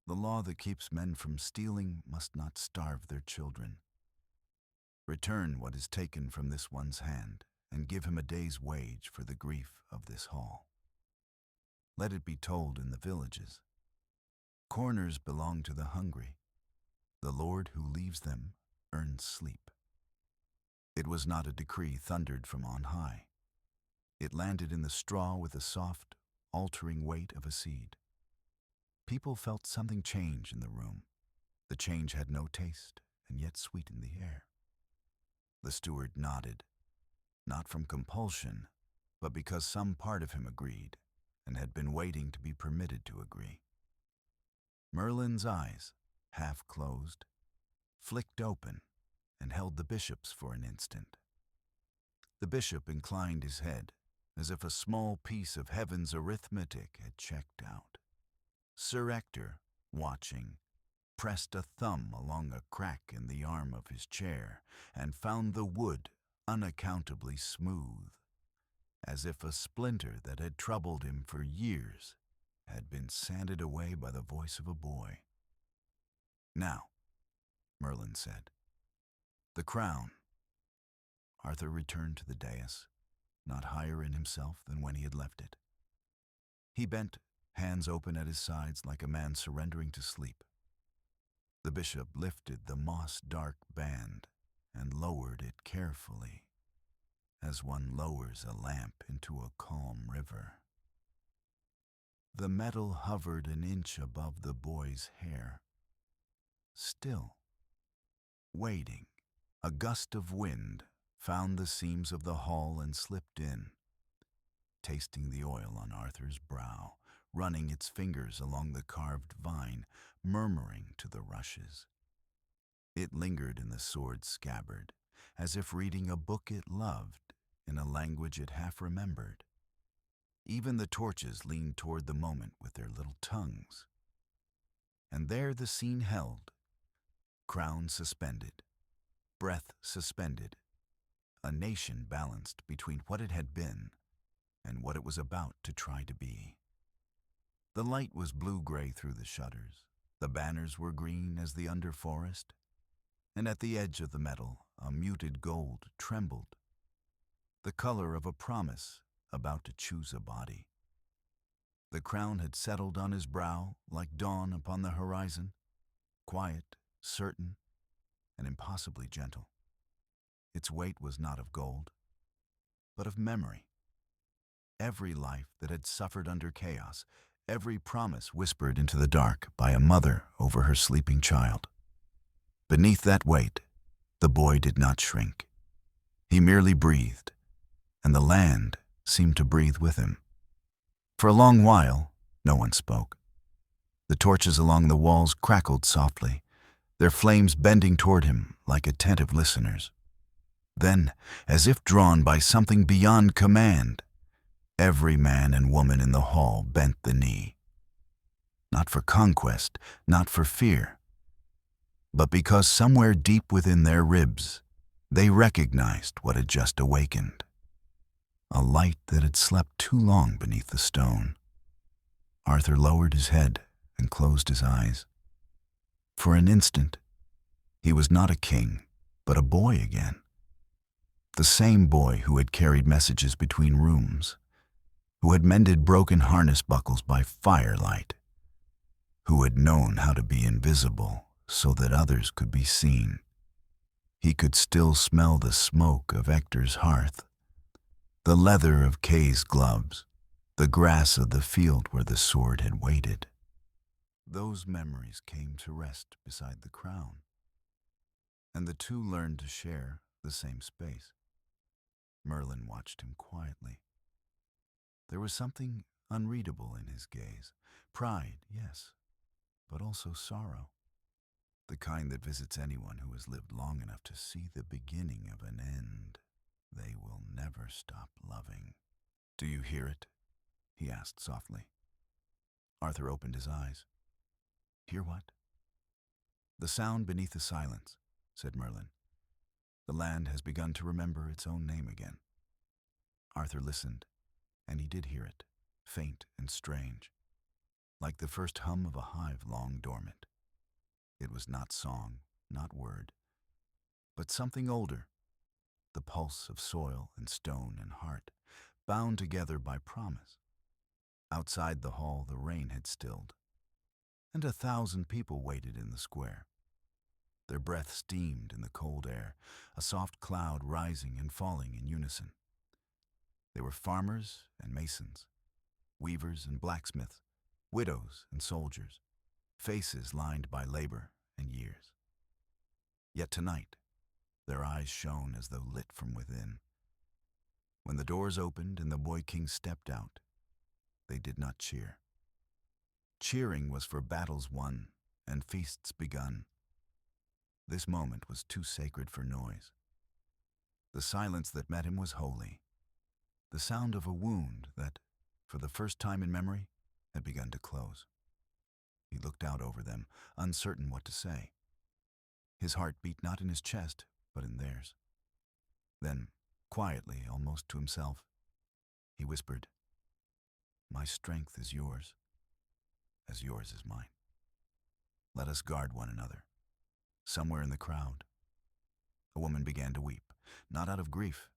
Speaker 1: The law that keeps men from stealing must not starve their children. Return what is taken from this one's hand, and give him a day's wage for the grief of this hall. Let it be told in the villages. Corners belong to the hungry. The Lord who leaves them earns sleep." It was not a decree thundered from on high. It landed in the straw with the soft, altering weight of a seed. People felt something change in the room. The change had no taste, and yet sweetened the air. The steward nodded, not from compulsion, but because some part of him agreed, and had been waiting to be permitted to agree. Merlin's eyes, half closed, flicked open, and held the bishop's for an instant. The bishop inclined his head, as if a small piece of heaven's arithmetic had checked out. Sir Ector, watching, pressed a thumb along a crack in the arm of his chair and found the wood unaccountably smooth, as if a splinter that had troubled him for years had been sanded away by the voice of a boy. "Now," Merlin said, "the crown." Arthur returned to the dais, not higher in himself than when he had left it. He bent, hands open at his sides like a man surrendering to sleep. The bishop lifted the moss-dark band and lowered it carefully, as one lowers a lamp into a calm river. The metal hovered an inch above the boy's hair, still, waiting. A gust of wind found the seams of the hall and slipped in, tasting the oil on Arthur's brow, running its fingers along the carved vine, murmuring to the rushes. It lingered in the sword's scabbard, as if reading a book it loved in a language it half remembered. Even the torches leaned toward the moment with their little tongues. And there the scene held, crown suspended, breath suspended, a nation balanced between what it had been and what it was about to try to be. The light was blue-gray through the shutters, the banners were green as the underforest, and at the edge of the metal a muted gold trembled, the color of a promise about to choose a body. The crown had settled on his brow like dawn upon the horizon, quiet, certain, and impossibly gentle. Its weight was not of gold, but of memory. Every life that had suffered under chaos, every promise whispered into the dark by a mother over her sleeping child. Beneath that weight, the boy did not shrink. He merely breathed, and the land seemed to breathe with him. For a long while, no one spoke. The torches along the walls crackled softly, their flames bending toward him like attentive listeners. Then, as if drawn by something beyond command, every man and woman in the hall bent the knee. Not for conquest, not for fear, but because somewhere deep within their ribs, they recognized what had just awakened. A light that had slept too long beneath the stone. Arthur lowered his head and closed his eyes. For an instant, he was not a king, but a boy again. The same boy who had carried messages between rooms, who had mended broken harness buckles by firelight, who had known how to be invisible so that others could be seen. He could still smell the smoke of Ector's hearth, the leather of Kay's gloves, the grass of the field where the sword had waited. Those memories came to rest beside the crown, and the two learned to share the same space. Merlin watched him quietly. There was something unreadable in his gaze. Pride, yes, but also sorrow. The kind that visits anyone who has lived long enough to see the beginning of an end. They will never stop loving. "Do you hear it?" he asked softly. Arthur opened his eyes. "Hear what?" "The sound beneath the silence," said Merlin. "The land has begun to remember its own name again." Arthur listened, and he did hear it, faint and strange, like the first hum of a hive long dormant. It was not song, not word, but something older, the pulse of soil and stone and heart, bound together by promise. Outside the hall the rain had stilled, and 1,000 people waited in the square. Their breath steamed in the cold air, a soft cloud rising and falling in unison. They were farmers and masons, weavers and blacksmiths, widows and soldiers, faces lined by labor and years. Yet tonight, their eyes shone as though lit from within. When the doors opened and the boy king stepped out, they did not cheer. Cheering was for battles won and feasts begun. This moment was too sacred for noise. The silence that met him was holy, the sound of a wound that, for the first time in memory, had begun to close. He looked out over them, uncertain what to say. His heart beat not in his chest, but in theirs. Then, quietly, almost to himself, he whispered, "My strength is yours, as yours is mine. Let us guard one another." Somewhere in the crowd, a woman began to weep, not out of grief,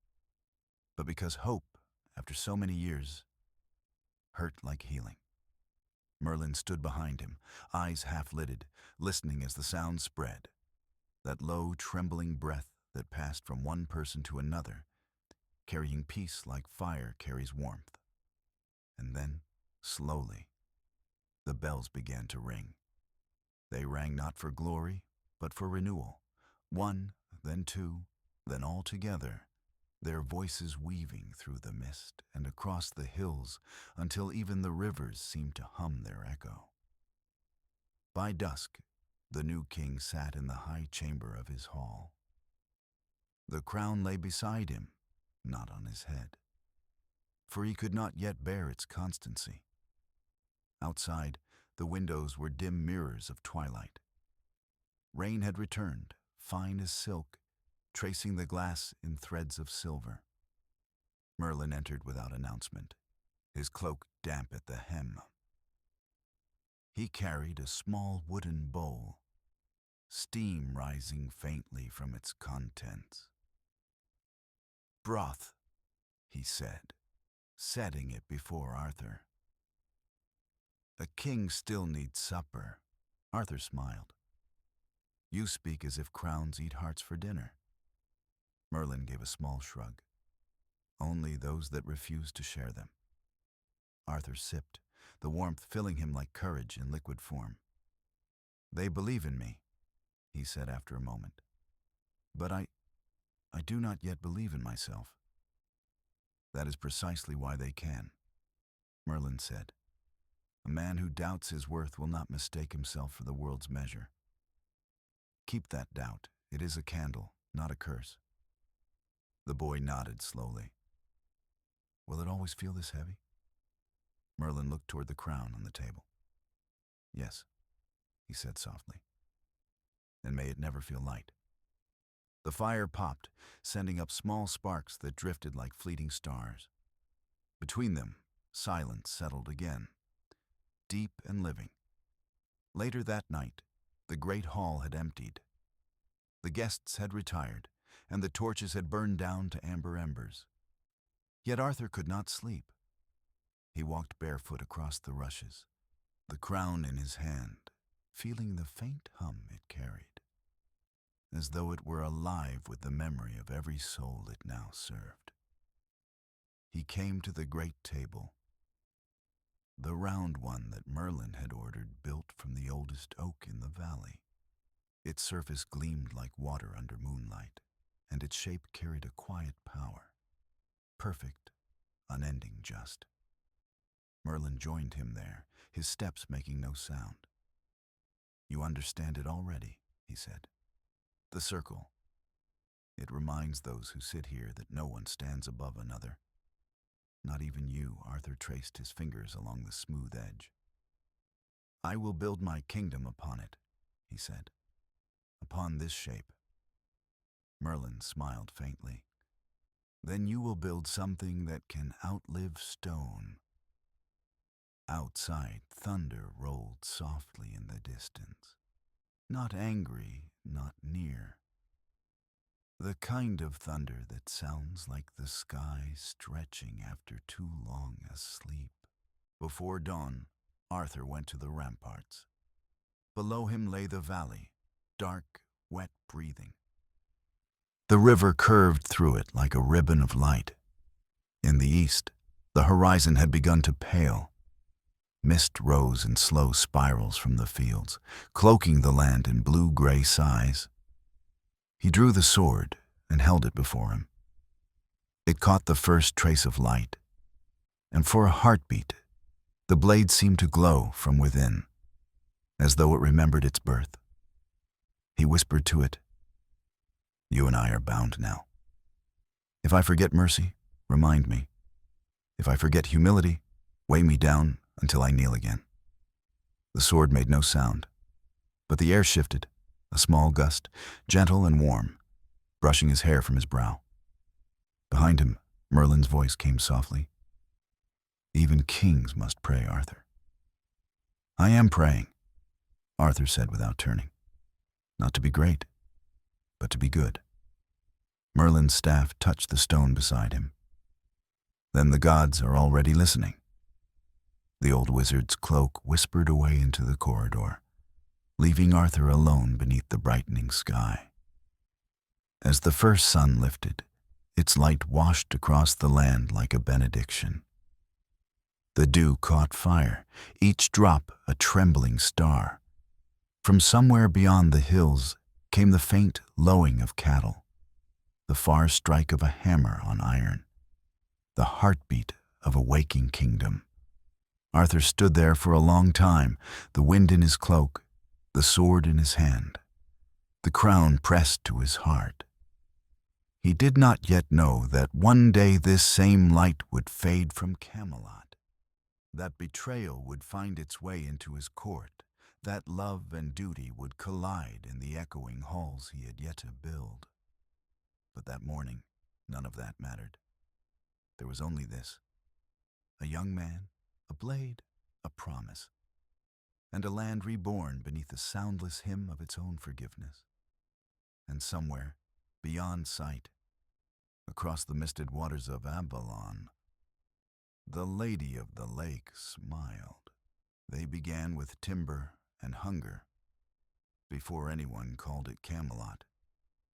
Speaker 1: but because hope, after so many years, hurt like healing. Merlin stood behind him, eyes half-lidded, listening as the sound spread, that low, trembling breath that passed from one person to another, carrying peace like fire carries warmth. And then, slowly, the bells began to ring. They rang not for glory, but for renewal. One, then two, then all together, their voices weaving through the mist and across the hills until even the rivers seemed to hum their echo. By dusk, the new king sat in the high chamber of his hall. The crown lay beside him, not on his head, for he could not yet bear its constancy. Outside, the windows were dim mirrors of twilight. Rain had returned, fine as silk, tracing the glass in threads of silver. Merlin entered without announcement, his cloak damp at the hem. He carried a small wooden bowl, steam rising faintly from its contents. "Broth," he said, setting it before Arthur. "A king still needs supper." Arthur smiled. "You speak as if crowns eat hearts for dinner." Merlin gave a small shrug. "Only those that refuse to share them." Arthur sipped, the warmth filling him like courage in liquid form. "They believe in me," he said after a moment. "But I do not yet believe in myself." "That is precisely why they can," Merlin said. "A man who doubts his worth will not mistake himself for the world's measure. Keep that doubt. It is a candle, not a curse." The boy nodded slowly. "Will it always feel this heavy?" Merlin looked toward the crown on the table. "Yes," he said softly. "And may it never feel light." The fire popped, sending up small sparks that drifted like fleeting stars. Between them, silence settled again, deep and living. Later that night, the great hall had emptied. The guests had retired, and the torches had burned down to amber embers. Yet Arthur could not sleep. He walked barefoot across the rushes, the crown in his hand, feeling the faint hum it carried. as though it were alive with the memory of every soul it now served. He came to the great table, the round one that Merlin had ordered, built from the oldest oak in the valley. Its surface gleamed like water under moonlight, and its shape carried a quiet power, perfect, unending just. Merlin joined him there, his steps making no sound. "You understand it already," he said. "The circle. It reminds those who sit here that no one stands above another. Not even you." Arthur traced his fingers along the smooth edge. "I will build my kingdom upon it," he said. "Upon this shape." Merlin smiled faintly. "Then you will build something that can outlive stone." Outside, thunder rolled softly in the distance. Not angry, not near. The kind of thunder that sounds like the sky stretching after too long a sleep. Before dawn, Arthur went to the ramparts. Below him lay the valley, dark, wet breathing. The river curved through it like a ribbon of light. In the east, the horizon had begun to pale. Mist rose in slow spirals from the fields, cloaking the land in blue-gray sighs. He drew the sword and held it before him. It caught the first trace of light, and for a heartbeat, the blade seemed to glow from within, as though it remembered its birth. He whispered to it, "You and I are bound now. If I forget mercy, remind me. If I forget humility, weigh me down until I kneel again." The sword made no sound, but the air shifted, a small gust, gentle and warm, brushing his hair from his brow. Behind him, Merlin's voice came softly. "Even kings must pray, Arthur." "I am praying," Arthur said without turning. "Not to be great, but to be good." Merlin's staff touched the stone beside him. "Then the gods are already listening." The old wizard's cloak whispered away into the corridor, leaving Arthur alone beneath the brightening sky. As the first sun lifted, its light washed across the land like a benediction. The dew caught fire, each drop a trembling star. From somewhere beyond the hills came the faint lowing of cattle, the far strike of a hammer on iron, the heartbeat of a waking kingdom. Arthur stood there for a long time, the wind in his cloak, the sword in his hand, the crown pressed to his heart. He did not yet know that one day this same light would fade from Camelot, that betrayal would find its way into his court, that love and duty would collide in the echoing halls he had yet to build. But that morning, none of that mattered. There was only this: a young man, a blade, a promise, and a land reborn beneath the soundless hymn of its own forgiveness. And somewhere, beyond sight, across the misted waters of Avalon, the Lady of the Lake smiled. They began with timber and hunger. Before anyone called it Camelot,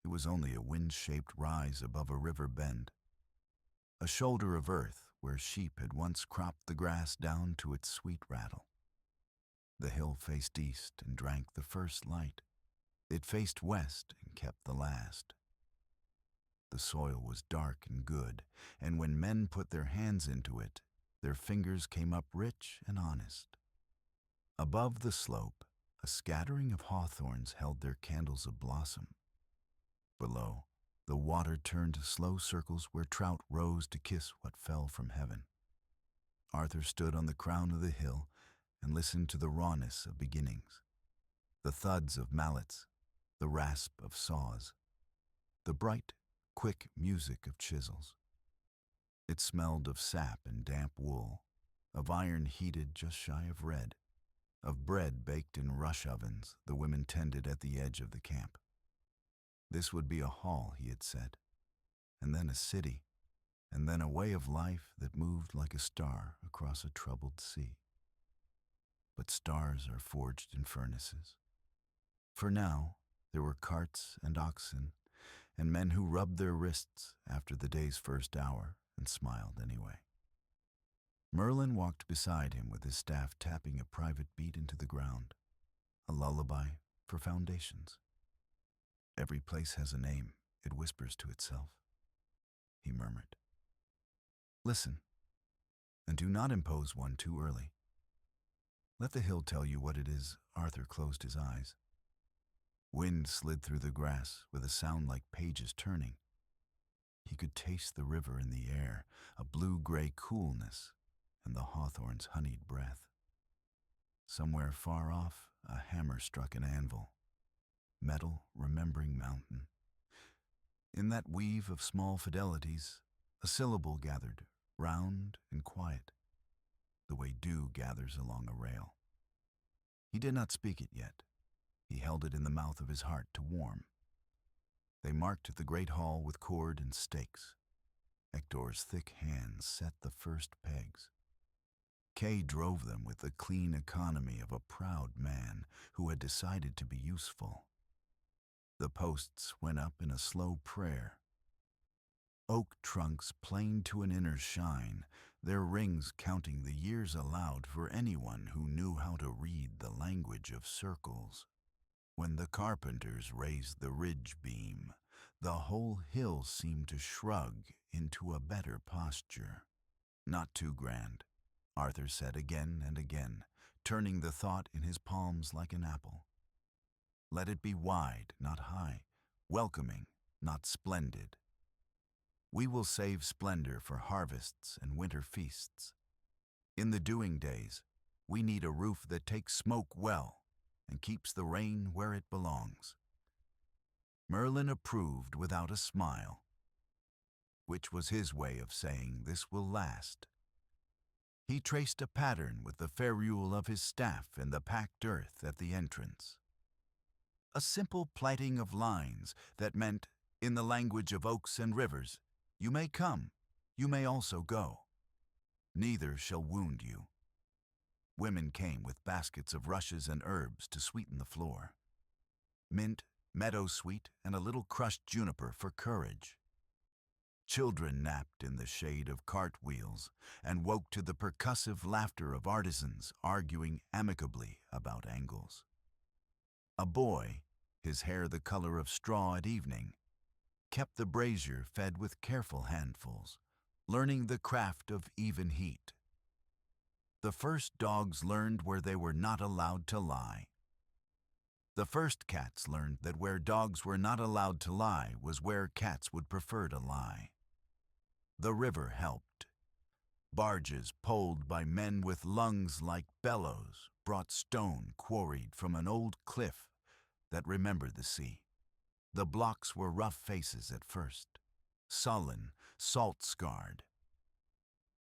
Speaker 1: it was only a wind-shaped rise above a river bend, a shoulder of earth where sheep had once cropped the grass down to its sweet rattle. The hill faced east and drank the first light. It faced west and kept the last. The soil was dark and good, and when men put their hands into it, their fingers came up rich and honest. Above the slope, a scattering of hawthorns held their candles of blossom. Below, the water turned to slow circles where trout rose to kiss what fell from heaven. Arthur stood on the crown of the hill and listened to the rawness of beginnings, the thuds of mallets, the rasp of saws, the bright, quick music of chisels. It smelled of sap and damp wool, of iron heated just shy of red, of bread baked in rush ovens the women tended at the edge of the camp. This would be a hall, he had said, and then a city, and then a way of life that moved like a star across a troubled sea. But stars are forged in furnaces. For now, There were carts and oxen, and men who rubbed their wrists after the day's first hour and smiled anyway. Merlin walked beside him with his staff tapping a private beat into the ground, a lullaby for foundations. Every place has a name, it whispers to itself, he murmured. Listen, and do not impose one too early. Let the hill tell you what it is. Arthur closed his eyes. Wind slid through the grass with a sound like pages turning. He could taste the river in the air, a blue-gray coolness, and the hawthorn's honeyed breath. Somewhere far off, a hammer struck an anvil. Metal remembering mountain. In that weave of small fidelities, a syllable gathered, round and quiet, the way dew gathers along a rail. He did not speak it yet. He held it in the mouth of his heart to warm. They marked the great hall with cord and stakes. Hector's thick hands set the first pegs. Kay drove them with the clean economy of a proud man who had decided to be useful. The posts went up in a slow prayer. Oak trunks planed to an inner shine, their rings counting the years allowed for anyone who knew how to read the language of circles. When the carpenters raised the ridge beam, the whole hill seemed to shrug into a better posture. Not too grand, Arthur said again and again, turning the thought in his palms like an apple. Let it be wide, not high, welcoming, not splendid. We will save splendor for harvests and winter feasts. In the dewing days, we need a roof that takes smoke well and keeps the rain where it belongs. Merlin approved without a smile, which was his way of saying this will last. He traced a pattern with the ferrule of his staff in the packed earth at the entrance. A simple plighting of lines that meant, in the language of oaks and rivers, you may come, you may also go. Neither shall wound you. Women came with baskets of rushes and herbs to sweeten the floor. Mint, meadowsweet, and a little crushed juniper for courage. Children napped in the shade of cartwheels and woke to the percussive laughter of artisans arguing amicably about angles. A boy, his hair the color of straw at evening, kept the brazier fed with careful handfuls, learning the craft of even heat. The first dogs learned where they were not allowed to lie. The first cats learned that where dogs were not allowed to lie was where cats would prefer to lie. The river helped. Barges poled by men with lungs like bellows brought stone quarried from an old cliff that remembered the sea. The blocks were rough faces at first, sullen, salt-scarred.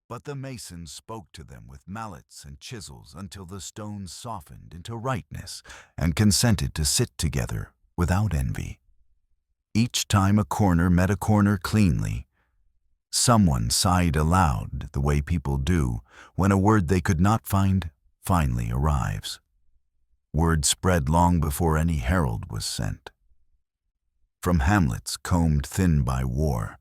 Speaker 1: But the masons spoke to them with mallets and chisels until the stones softened into rightness and consented to sit together without envy. Each time a corner met a corner cleanly, someone sighed aloud the way people do when a word they could not find finally arrives. Word spread long before any herald was sent. From hamlets combed thin by war,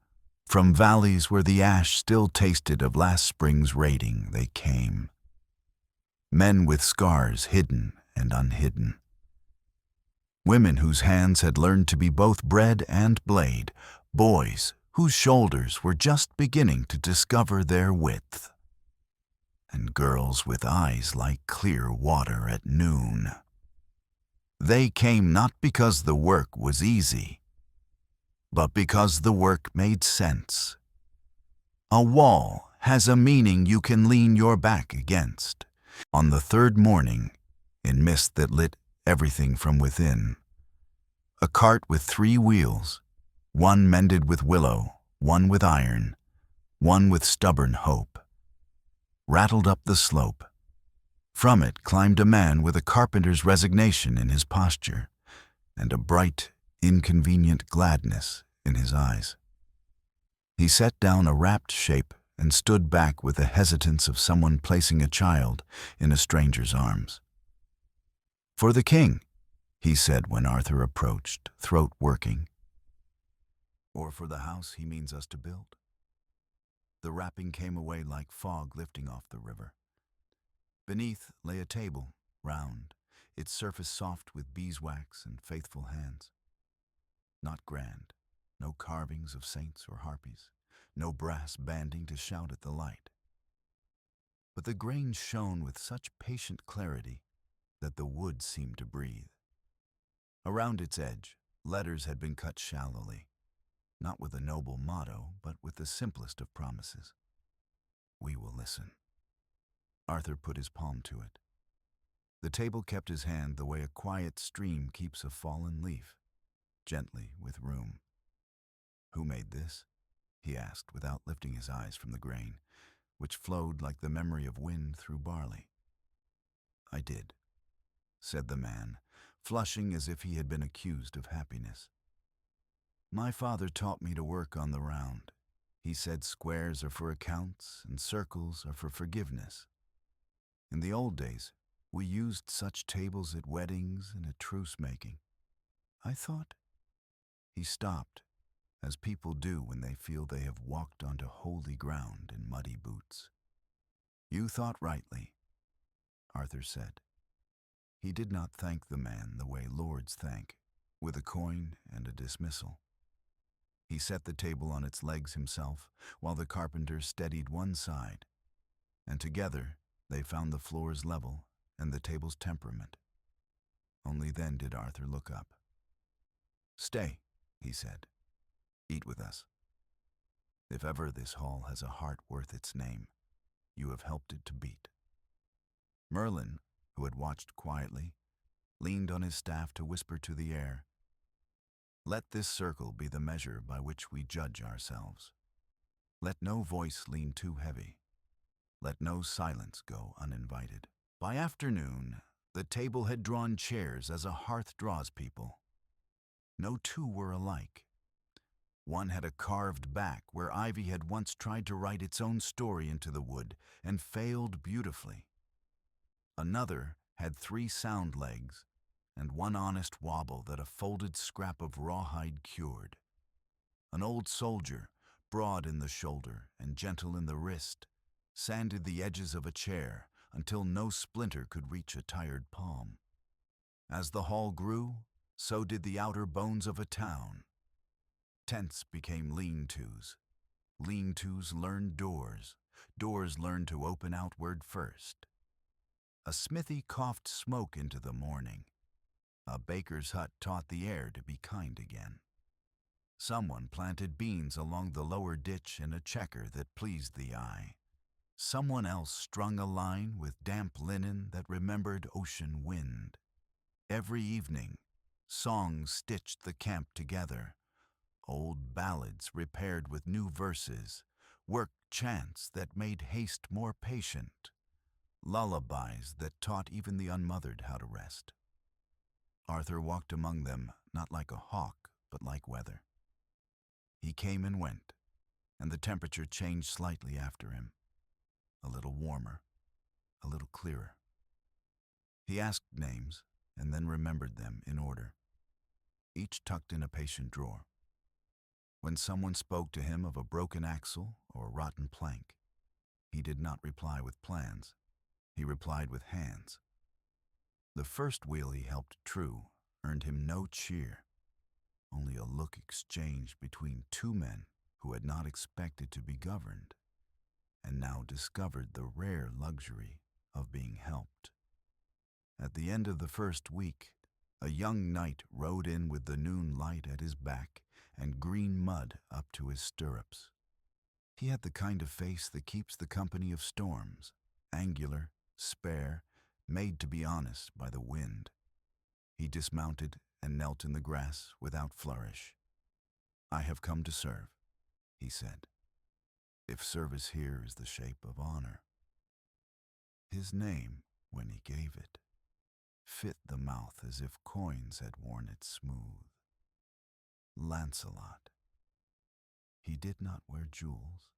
Speaker 1: from valleys where the ash still tasted of last spring's raiding, they came. Men with scars hidden and unhidden. Women whose hands had learned to be both bread and blade. Boys whose shoulders were just beginning to discover their width. And girls with eyes like clear water at noon. They came not because the work was easy, but because the work made sense. A wall has a meaning you can lean your back against. On the third morning, in mist that lit everything from within, a cart with 3 wheels, one mended with willow, one with iron, one with stubborn hope, rattled up the slope. From it climbed a man with a carpenter's resignation in his posture and a bright, inconvenient gladness in his eyes. He set down a wrapped shape and stood back with the hesitance of someone placing a child in a stranger's arms. For the king, he said when Arthur approached, throat working. Or for the house he means us to build. The wrapping came away like fog lifting off the river. Beneath lay a table, round, its surface soft with beeswax and faithful hands. Not grand, no carvings of saints or harpies, no brass banding to shout at the light. But the grain shone with such patient clarity that the wood seemed to breathe. Around its edge, letters had been cut shallowly, not with a noble motto, but with the simplest of promises. We will listen. Arthur put his palm to it. The table kept his hand the way a quiet stream keeps a fallen leaf, gently, with room. Who made this? He asked without lifting his eyes from the grain, which flowed like the memory of wind through barley. I did, said the man, flushing as if he had been accused of happiness. My father taught me to work on the round. He said squares are for accounts and circles are for forgiveness. In the old days, we used such tables at weddings and at truce-making. I thought. He stopped, as people do when they feel they have walked onto holy ground in muddy boots. You thought rightly, Arthur said. He did not thank the man the way lords thank, with a coin and a dismissal. He set the table on its legs himself, while the carpenter steadied one side, and together they found the floor's level and the table's temperament. Only then did Arthur look up. Stay, he said. Eat with us. If ever this hall has a heart worth its name, you have helped it to beat. Merlin, who had watched quietly, leaned on his staff to whisper to the air, Let this circle be the measure by which we judge ourselves. Let no voice lean too heavy. Let no silence go uninvited. By afternoon, the table had drawn chairs as a hearth draws people. No two were alike. One had a carved back where ivy had once tried to write its own story into the wood and failed beautifully. Another had 3 sound legs and one honest wobble that a folded scrap of rawhide cured. An old soldier, broad in the shoulder and gentle in the wrist, sanded the edges of a chair until no splinter could reach a tired palm. As the hall grew, so did the outer bones of a town. Tents became lean-tos. Lean-tos learned doors. Doors learned to open outward first. A smithy coughed smoke into the morning. A baker's hut taught the air to be kind again. Someone planted beans along the lower ditch in a checker that pleased the eye. Someone else strung a line with damp linen that remembered ocean wind. Every evening, songs stitched the camp together. Old ballads repaired with new verses, worked chants that made haste more patient, lullabies that taught even the unmothered how to rest. Arthur walked among them not like a hawk, but like weather. He came and went, and the temperature changed slightly after him, a little warmer, a little clearer. He asked names and then remembered them in order, each tucked in a patient drawer. When someone spoke to him of a broken axle or a rotten plank, he did not reply with plans. He replied with hands. The first wheel he helped true earned him no cheer, only a look exchanged between 2 men who had not expected to be governed and now discovered the rare luxury of being helped. At the end of the first week, a young knight rode in with the noon light at his back and green mud up to his stirrups. He had the kind of face that keeps the company of storms, angular, spare, made to be honest by the wind. He dismounted and knelt in the grass without flourish. I have come to serve, he said, if service here is the shape of honor. His name, when he gave it, fit the mouth as if coins had worn it smooth. Lancelot. He did not wear jewels.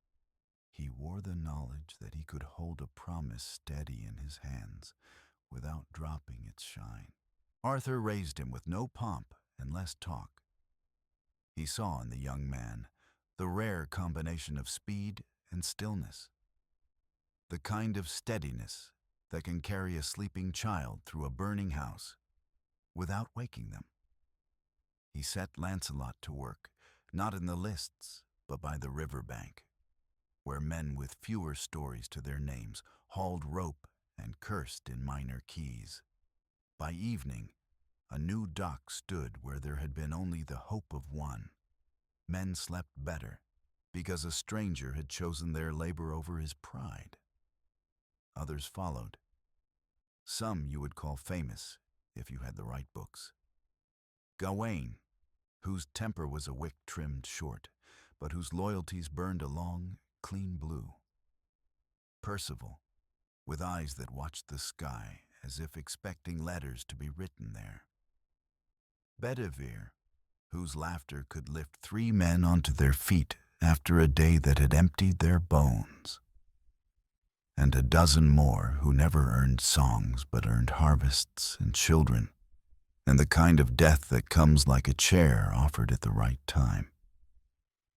Speaker 1: He wore the knowledge that he could hold a promise steady in his hands without dropping its shine. Arthur raised him with no pomp and less talk. He saw in the young man the rare combination of speed and stillness, the kind of steadiness that can carry a sleeping child through a burning house without waking them. He set Lancelot to work, not in the lists, but by the river bank, where men with fewer stories to their names hauled rope and cursed in minor keys. By evening, a new dock stood where there had been only the hope of one. Men slept better, because a stranger had chosen their labor over his pride. Others followed. Some you would call famous, if you had the right books. Gawain, whose temper was a wick trimmed short, but whose loyalties burned a long, clean blue. Percival, with eyes that watched the sky as if expecting letters to be written there. Bedivere, whose laughter could lift 3 men onto their feet after a day that had emptied their bones. And a dozen more who never earned songs but earned harvests and children, and the kind of death that comes like a chair offered at the right time.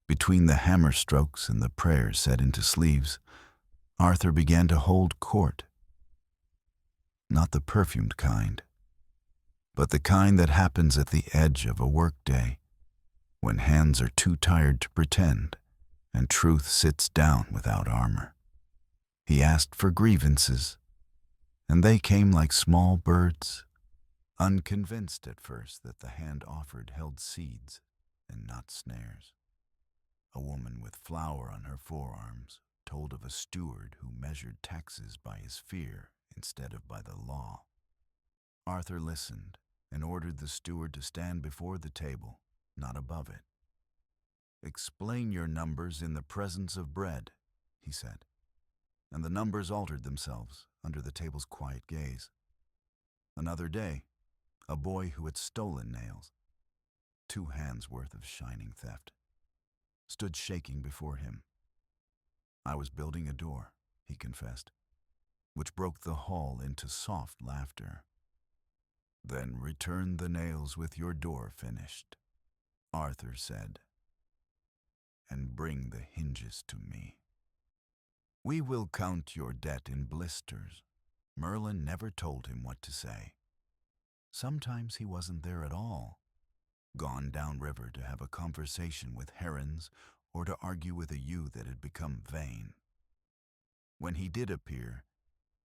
Speaker 1: Between the hammer strokes and the prayers set into sleeves, Arthur began to hold court. Not the perfumed kind, but the kind that happens at the edge of a workday, when hands are too tired to pretend and truth sits down without armor. He asked for grievances, and they came like small birds, unconvinced at first that the hand offered held seeds and not snares. A woman with flour on her forearms told of a steward who measured taxes by his fear instead of by the law. Arthur listened and ordered the steward to stand before the table, not above it. "Explain your numbers in the presence of bread," he said, and the numbers altered themselves under the table's quiet gaze. Another day, a boy who had stolen nails, 2 hands' worth of shining theft, stood shaking before him. "I was building a door," he confessed, which broke the hall into soft laughter. "Then return the nails with your door finished," Arthur said, "and bring the hinges to me. We will count your debt in blisters." Merlin never told him what to say. Sometimes he wasn't there at all, gone downriver to have a conversation with herons or to argue with a ewe that had become vain. When he did appear,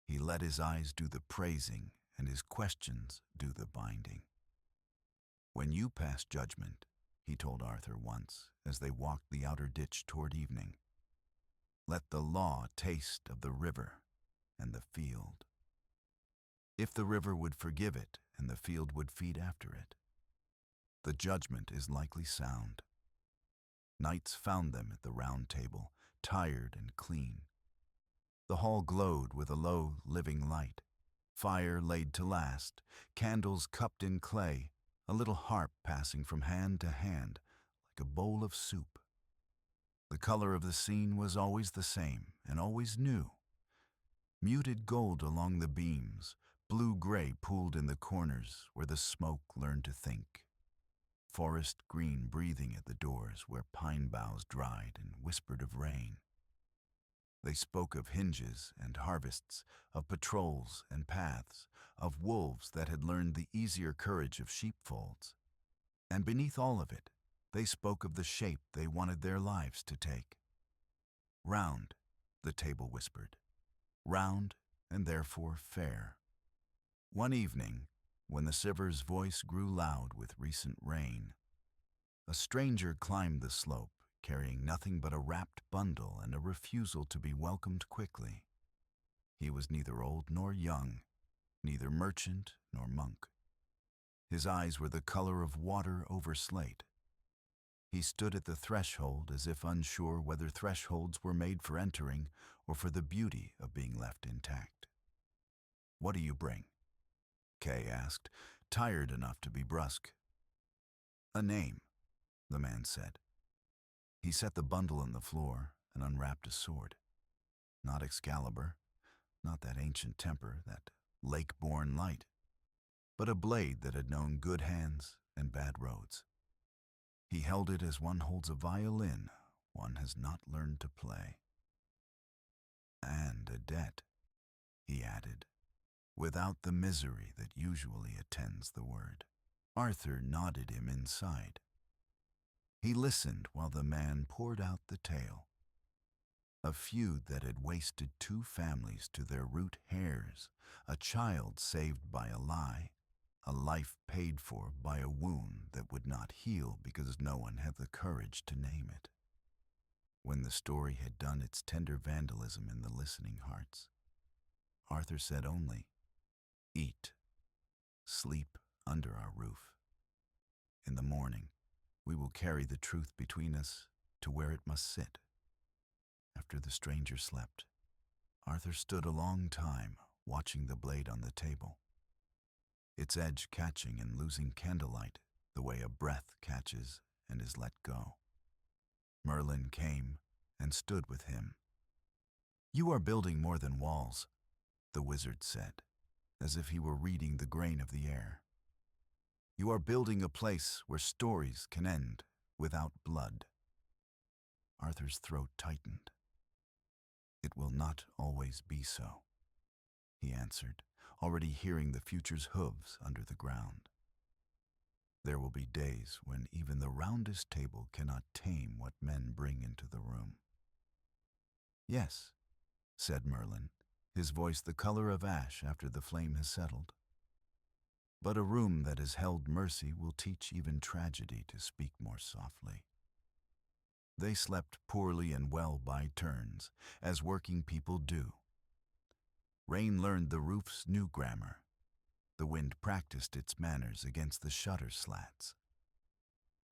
Speaker 1: he let his eyes do the praising and his questions do the binding. "When you pass judgment," he told Arthur once as they walked the outer ditch toward evening, "let the law taste of the river and the field. If the river would forgive it and the field would feed after it, the judgment is likely sound." Knights found them at the round table, tired and clean. The hall glowed with a low, living light, fire laid to last, candles cupped in clay, a little harp passing from hand to hand like a bowl of soup. The color of the scene was always the same and always new. Muted gold along the beams, blue-gray pooled in the corners where the smoke learned to think. Forest green breathing at the doors where pine boughs dried and whispered of rain. They spoke of hinges and harvests, of patrols and paths, of wolves that had learned the easier courage of sheepfolds. And beneath all of it, they spoke of the shape they wanted their lives to take. "Round," the table whispered. "Round and therefore fair." One evening, when the Siver's voice grew loud with recent rain, a stranger climbed the slope, carrying nothing but a wrapped bundle and a refusal to be welcomed quickly. He was neither old nor young, neither merchant nor monk. His eyes were the color of water over slate. He stood at the threshold as if unsure whether thresholds were made for entering or for the beauty of being left intact. "What do you bring?" Kay asked, tired enough to be brusque. "A name," the man said. He set the bundle on the floor and unwrapped a sword. Not Excalibur, not that ancient temper, that lake-born light. but a blade that had known good hands and bad roads. He held it as one holds a violin one has not learned to play. And a debt, he added, without the misery that usually attends the word. Arthur nodded him inside. He listened while the man poured out the tale. A feud that had wasted two families to their root hairs, a child saved by a lie, a life paid for by a wound that would not heal because no one had the courage to name it. When the story had done its tender vandalism in the listening hearts, Arthur said only, "Eat, sleep under our roof. In the morning, we will carry the truth between us to where it must sit." After the stranger slept, Arthur stood a long time watching the blade on the table, its edge catching and losing candlelight the way a breath catches and is let go. Merlin came and stood with him. "You are building more than walls," the wizard said, as if he were reading the grain of the air. "You are building a place where stories can end without blood." Arthur's throat tightened. "It will not always be so," he answered, already hearing the future's hooves under the ground. "There will be days when even the roundest table cannot tame what men bring into the room." "Yes," said Merlin, his voice the color of ash after the flame has settled. "But a room that has held mercy will teach even tragedy to speak more softly." They slept poorly and well by turns, as working people do. Rain learned the roof's new grammar. The wind practiced its manners against the shutter slats.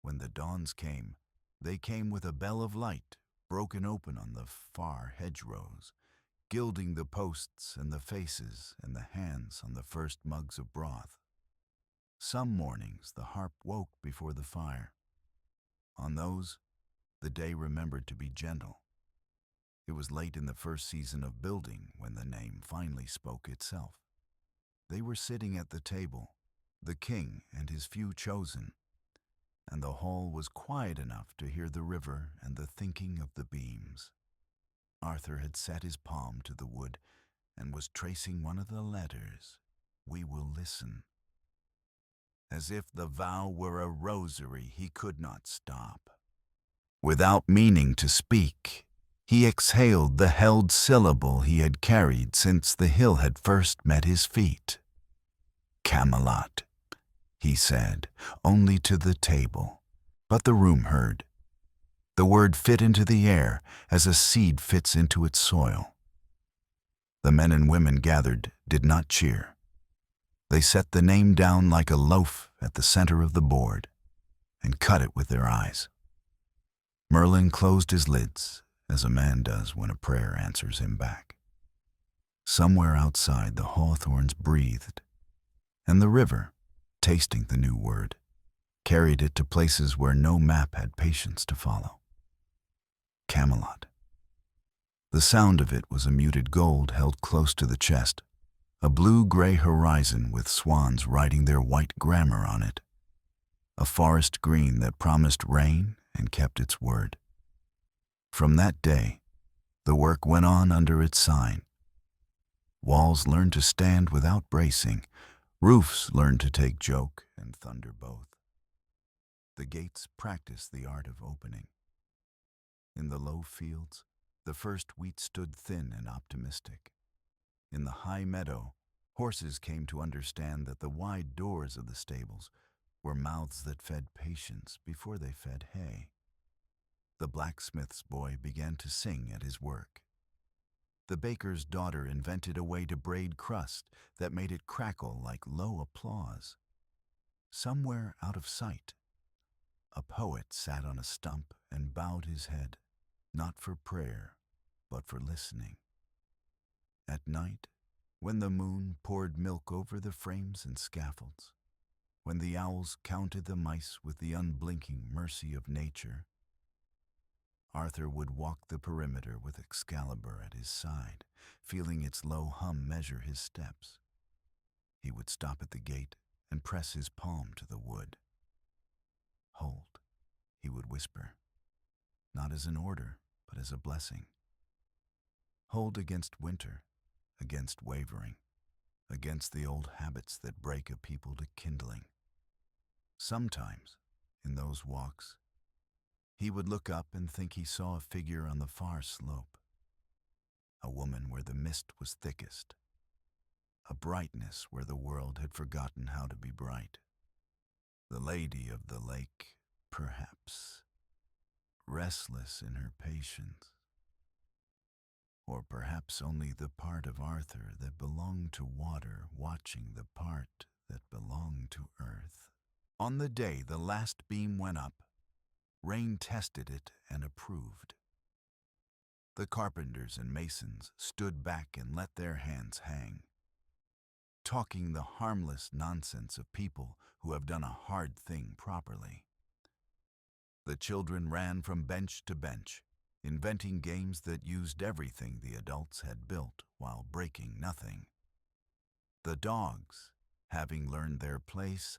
Speaker 1: When the dawns came, they came with a bell of light broken open on the far hedgerows, gilding the posts and the faces and the hands on the first mugs of broth. Some mornings the harp woke before the fire. On those, the day remembered to be gentle. It was late in the first season of building when the name finally spoke itself. They were sitting at the table, the king and his few chosen, and the hall was quiet enough to hear the river and the thinking of the beams. Arthur had set his palm to the wood and was tracing one of the letters, "We will listen." As if the vow were a rosary, he could not stop. Without meaning to speak, he exhaled the held syllable he had carried since the hill had first met his feet. "Camelot," he said, only to the table, but the room heard. The word fit into the air as a seed fits into its soil. The men and women gathered did not cheer. They set the name down like a loaf at the center of the board and cut it with their eyes. Merlin closed his lids, as a man does when a prayer answers him back. Somewhere outside the hawthorns breathed, and the river, tasting the new word, carried it to places where no map had patience to follow. Camelot. The sound of it was a muted gold held close to the chest, a blue-gray horizon with swans writing their white grammar on it, a forest green that promised rain and kept its word. From that day, the work went on under its sign. Walls learned to stand without bracing, roofs learned to take joke and thunder both. The gates practiced the art of opening. In the low fields, the first wheat stood thin and optimistic. In the high meadow, horses came to understand that the wide doors of the stables were mouths that fed patience before they fed hay. The blacksmith's boy began to sing at his work. The baker's daughter invented a way to braid crust that made it crackle like low applause. Somewhere out of sight, a poet sat on a stump and bowed his head, not for prayer, but for listening. At night, when the moon poured milk over the frames and scaffolds, when the owls counted the mice with the unblinking mercy of nature, Arthur would walk the perimeter with Excalibur at his side, feeling its low hum measure his steps. He would stop at the gate and press his palm to the wood. "Hold," he would whisper, not as an order, but as a blessing. Hold against winter, against wavering, against the old habits that break a people to kindling. Sometimes, in those walks, he would look up and think he saw a figure on the far slope, a woman where the mist was thickest, a brightness where the world had forgotten how to be bright. The lady of the lake, perhaps, restless in her patience, or perhaps only the part of Arthur that belonged to water watching the part that belonged to earth. On the day the last beam went up, rain tested it and approved. The carpenters and masons stood back and let their hands hang, talking the harmless nonsense of people who have done a hard thing properly. The children ran from bench to bench, inventing games that used everything the adults had built while breaking nothing. The dogs, having learned their place,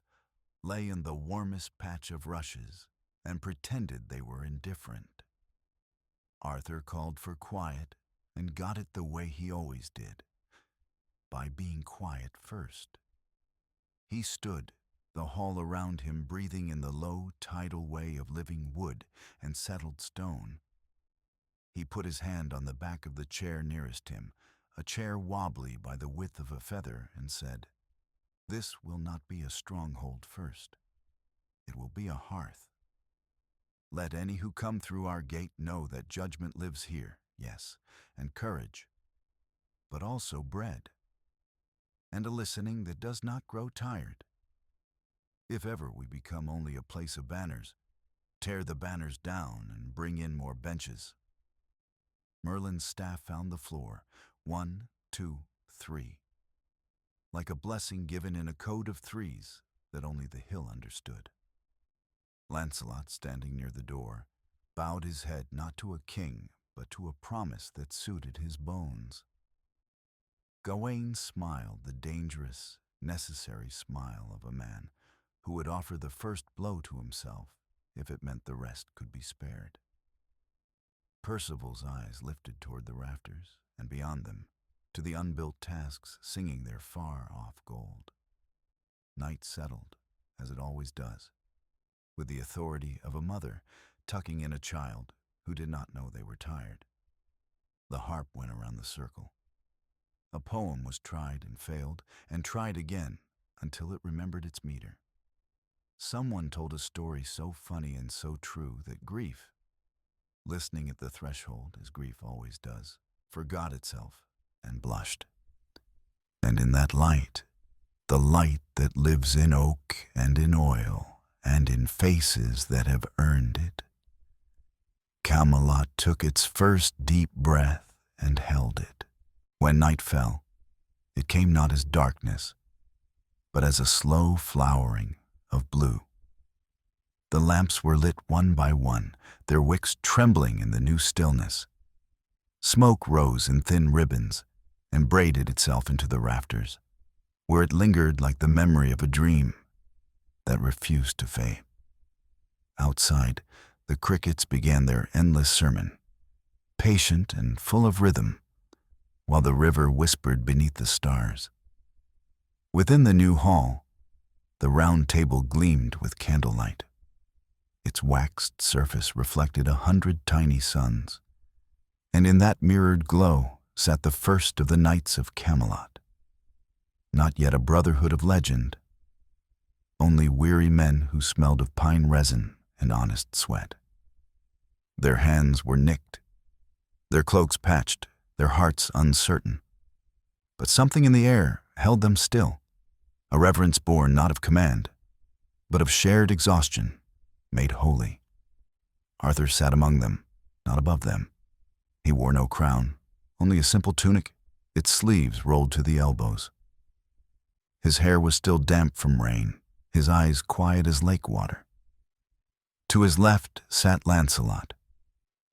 Speaker 1: lay in the warmest patch of rushes and pretended they were indifferent. Arthur called for quiet and got it the way he always did, by being quiet first. He stood, the hall around him breathing in the low, tidal way of living wood and settled stone. He put his hand on the back of the chair nearest him, a chair wobbly by the width of a feather, and said, "This will not be a stronghold first. It will be a hearth. Let any who come through our gate know that judgment lives here, yes, and courage, but also bread, and a listening that does not grow tired. If ever we become only a place of banners, tear the banners down and bring in more benches." Merlin's staff found the floor, 1, 2, 3, like a blessing given in a code of threes that only the hill understood. Lancelot, standing near the door, bowed his head not to a king, but to a promise that suited his bones. Gawain smiled the dangerous, necessary smile of a man who would offer the first blow to himself if it meant the rest could be spared. Percival's eyes lifted toward the rafters, and beyond them, to the unbuilt tasks singing their far-off gold. Night settled, as it always does, with the authority of a mother tucking in a child who did not know they were tired. The harp went around the circle. A poem was tried and failed, and tried again, until it remembered its meter. Someone told a story so funny and so true that grief, listening at the threshold, as grief always does, forgot itself and blushed. And in that light, the light that lives in oak and in oil and in faces that have earned it, Camelot took its first deep breath and held it. When night fell, it came not as darkness, but as a slow flowering of blue. The lamps were lit one by one, their wicks trembling in the new stillness. Smoke rose in thin ribbons and braided itself into the rafters, where it lingered like the memory of a dream that refused to fade. Outside, the crickets began their endless sermon, patient and full of rhythm, while the river whispered beneath the stars. Within the new hall, the round table gleamed with candlelight. Its waxed surface reflected 100 tiny suns, and in that mirrored glow sat the first of the knights of Camelot. Not yet a brotherhood of legend, only weary men who smelled of pine resin and honest sweat. Their hands were nicked, their cloaks patched, their hearts uncertain. But something in the air held them still, a reverence born not of command, but of shared exhaustion, made holy. Arthur sat among them, not above them. He wore no crown, only a simple tunic, its sleeves rolled to the elbows. His hair was still damp from rain, his eyes quiet as lake water. To his left sat Lancelot,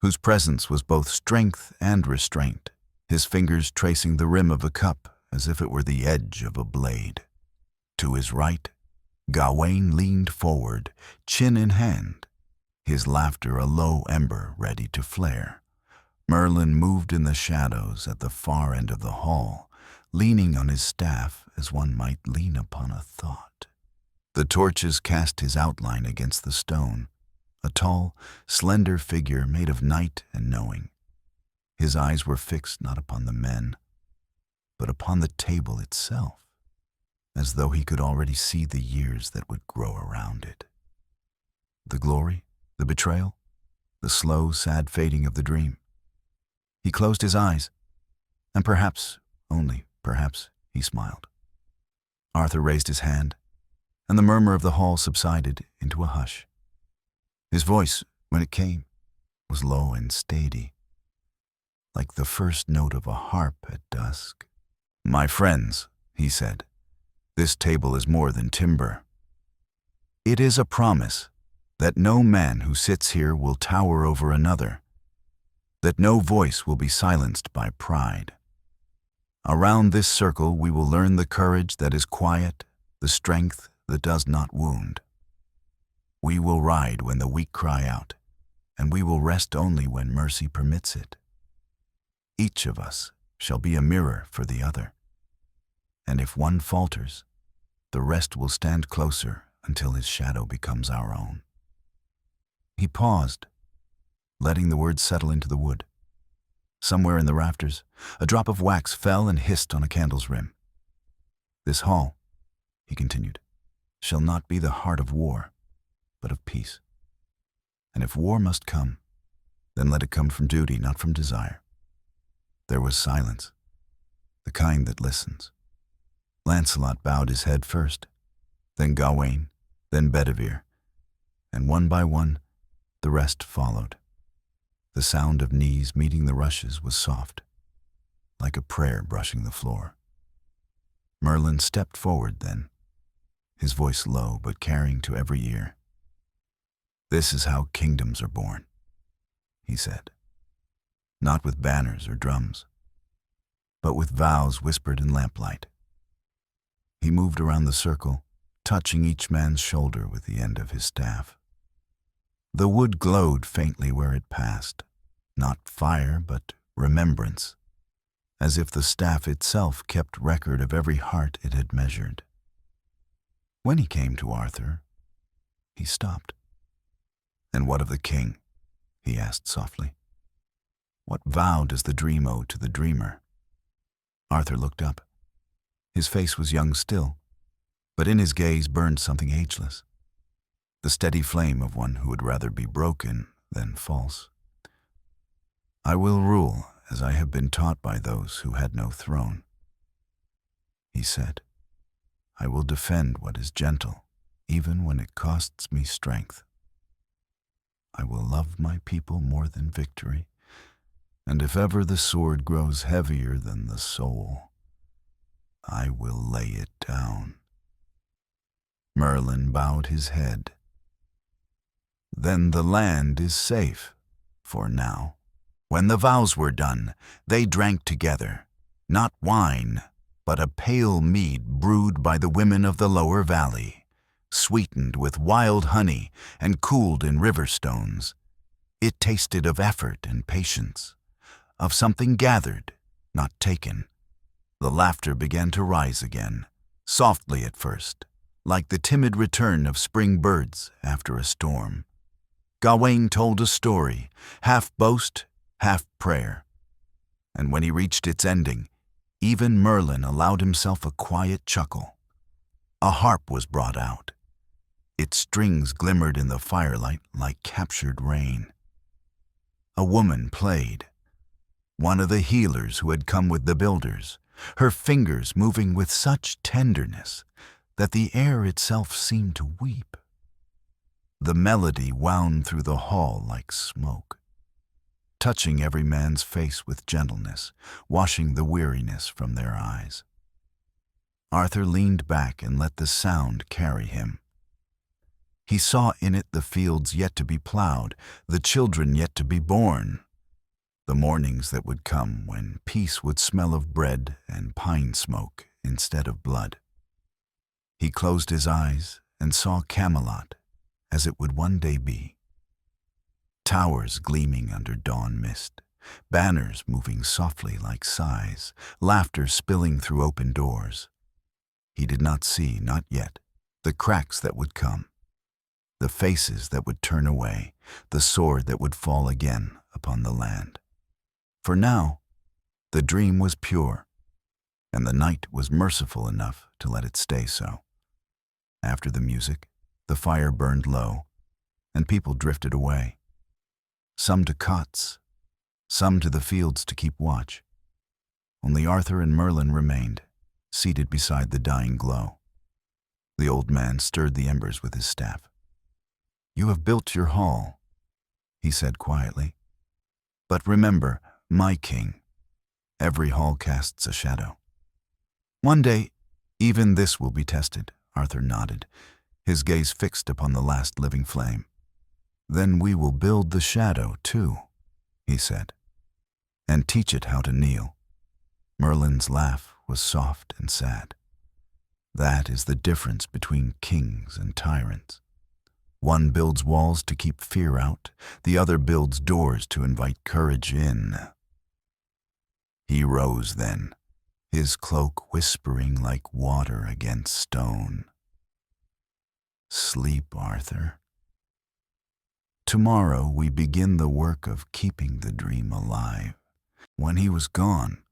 Speaker 1: whose presence was both strength and restraint, his fingers tracing the rim of a cup as if it were the edge of a blade. To his right Gawain leaned forward, chin in hand, his laughter a low ember ready to flare. Merlin moved in the shadows at the far end of the hall, leaning on his staff as one might lean upon a thought. The torches cast his outline against the stone, a tall, slender figure made of night and knowing. His eyes were fixed not upon the men, but upon the table itself, as though he could already see the years that would grow around it. The glory, the betrayal, the slow, sad fading of the dream. He closed his eyes, and perhaps, only perhaps, he smiled. Arthur raised his hand, and the murmur of the hall subsided into a hush. His voice, when it came, was low and steady, like the first note of a harp at dusk. "My friends," he said, "this table is more than timber. It is a promise that no man who sits here will tower over another, that no voice will be silenced by pride. Around this circle we will learn the courage that is quiet, the strength that does not wound. We will ride when the weak cry out, and we will rest only when mercy permits it. Each of us shall be a mirror for the other, and if one falters, the rest will stand closer until his shadow becomes our own." He paused, letting the words settle into the wood. Somewhere in the rafters, a drop of wax fell and hissed on a candle's rim. "This hall," he continued, "shall not be the heart of war, but of peace. And if war must come, then let it come from duty, not from desire." There was silence, the kind that listens. Lancelot bowed his head first, then Gawain, then Bedivere, and one by one, the rest followed. The sound of knees meeting the rushes was soft, like a prayer brushing the floor. Merlin stepped forward then, his voice low but carrying to every ear. "This is how kingdoms are born," he said, "not with banners or drums, but with vows whispered in lamplight." He moved around the circle, touching each man's shoulder with the end of his staff. The wood glowed faintly where it passed, not fire but remembrance, as if the staff itself kept record of every heart it had measured. When he came to Arthur, he stopped. "And what of the king?" he asked softly. "What vow does the dream owe to the dreamer?" Arthur looked up. His face was young still, but in his gaze burned something ageless, the steady flame of one who would rather be broken than false. "I will rule as I have been taught by those who had no throne," he said. "I will defend what is gentle, even when it costs me strength. I will love my people more than victory, and if ever the sword grows heavier than the soul, I will lay it down." Merlin bowed his head. "Then the land is safe, for now." When the vows were done, they drank together, not wine, but a pale mead brewed by the women of the lower valley, sweetened with wild honey and cooled in river stones. It tasted of effort and patience, of something gathered, not taken. The laughter began to rise again, softly at first, like the timid return of spring birds after a storm. Gawain told a story, half boast, half prayer, and when he reached its ending, even Merlin allowed himself a quiet chuckle. A harp was brought out. Its strings glimmered in the firelight like captured rain. A woman played, one of the healers who had come with the builders, her fingers moving with such tenderness that the air itself seemed to weep. The melody wound through the hall like smoke, touching every man's face with gentleness, washing the weariness from their eyes. Arthur leaned back and let the sound carry him. He saw in it the fields yet to be plowed, the children yet to be born, the mornings that would come when peace would smell of bread and pine smoke instead of blood. He closed his eyes and saw Camelot as it would one day be. Towers gleaming under dawn mist, banners moving softly like sighs, laughter spilling through open doors. He did not see, not yet, the cracks that would come, the faces that would turn away, the sword that would fall again upon the land. For now, the dream was pure, and the night was merciful enough to let it stay so. After the music, the fire burned low, and people drifted away. Some to cots, some to the fields to keep watch. Only Arthur and Merlin remained, seated beside the dying glow. The old man stirred the embers with his staff. "You have built your hall," he said quietly. "But remember, my king, every hall casts a shadow. One day, even this will be tested." Arthur nodded, his gaze fixed upon the last living flame. "Then we will build the shadow, too," he said, "and teach it how to kneel." Merlin's laugh was soft and sad. That is the difference between kings and tyrants. One builds walls to keep fear out, the other builds doors to invite courage in. He rose then, his cloak whispering like water against stone. "Sleep, Arthur. Tomorrow we begin the work of keeping the dream alive." When he was gone,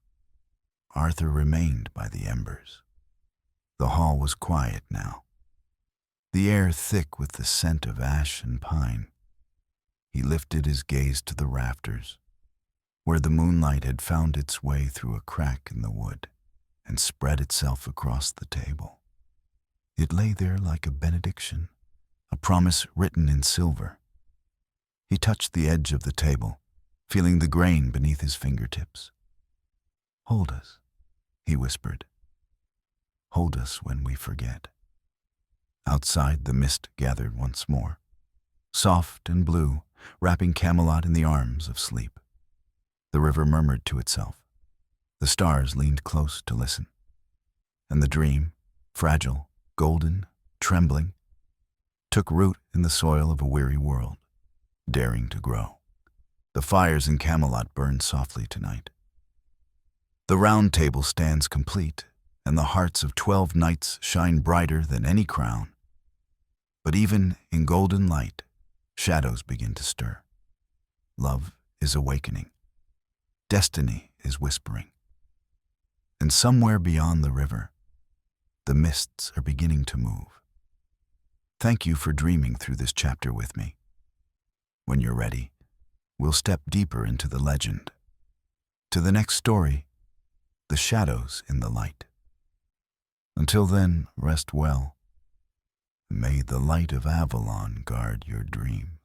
Speaker 1: Arthur remained by the embers. The hall was quiet now, the air thick with the scent of ash and pine. He lifted his gaze to the rafters, where the moonlight had found its way through a crack in the wood and spread itself across the table. It lay there like a benediction, a promise written in silver. He touched the edge of the table, feeling the grain beneath his fingertips. "Hold us," he whispered. "Hold us when we forget." Outside, the mist gathered once more, soft and blue, wrapping Camelot in the arms of sleep. The river murmured to itself. The stars leaned close to listen. And the dream, fragile, golden, trembling, took root in the soil of a weary world, daring to grow. The fires in Camelot burned softly tonight. The round table stands complete, and the hearts of 12 knights shine brighter than any crown. But even in golden light, shadows begin to stir. Love is awakening. Destiny is whispering. And somewhere beyond the river, the mists are beginning to move. Thank you for dreaming through this chapter with me. When you're ready, we'll step deeper into the legend. To the next story, the shadows in the light. Until then, rest well. May the light of Avalon guard your dreams.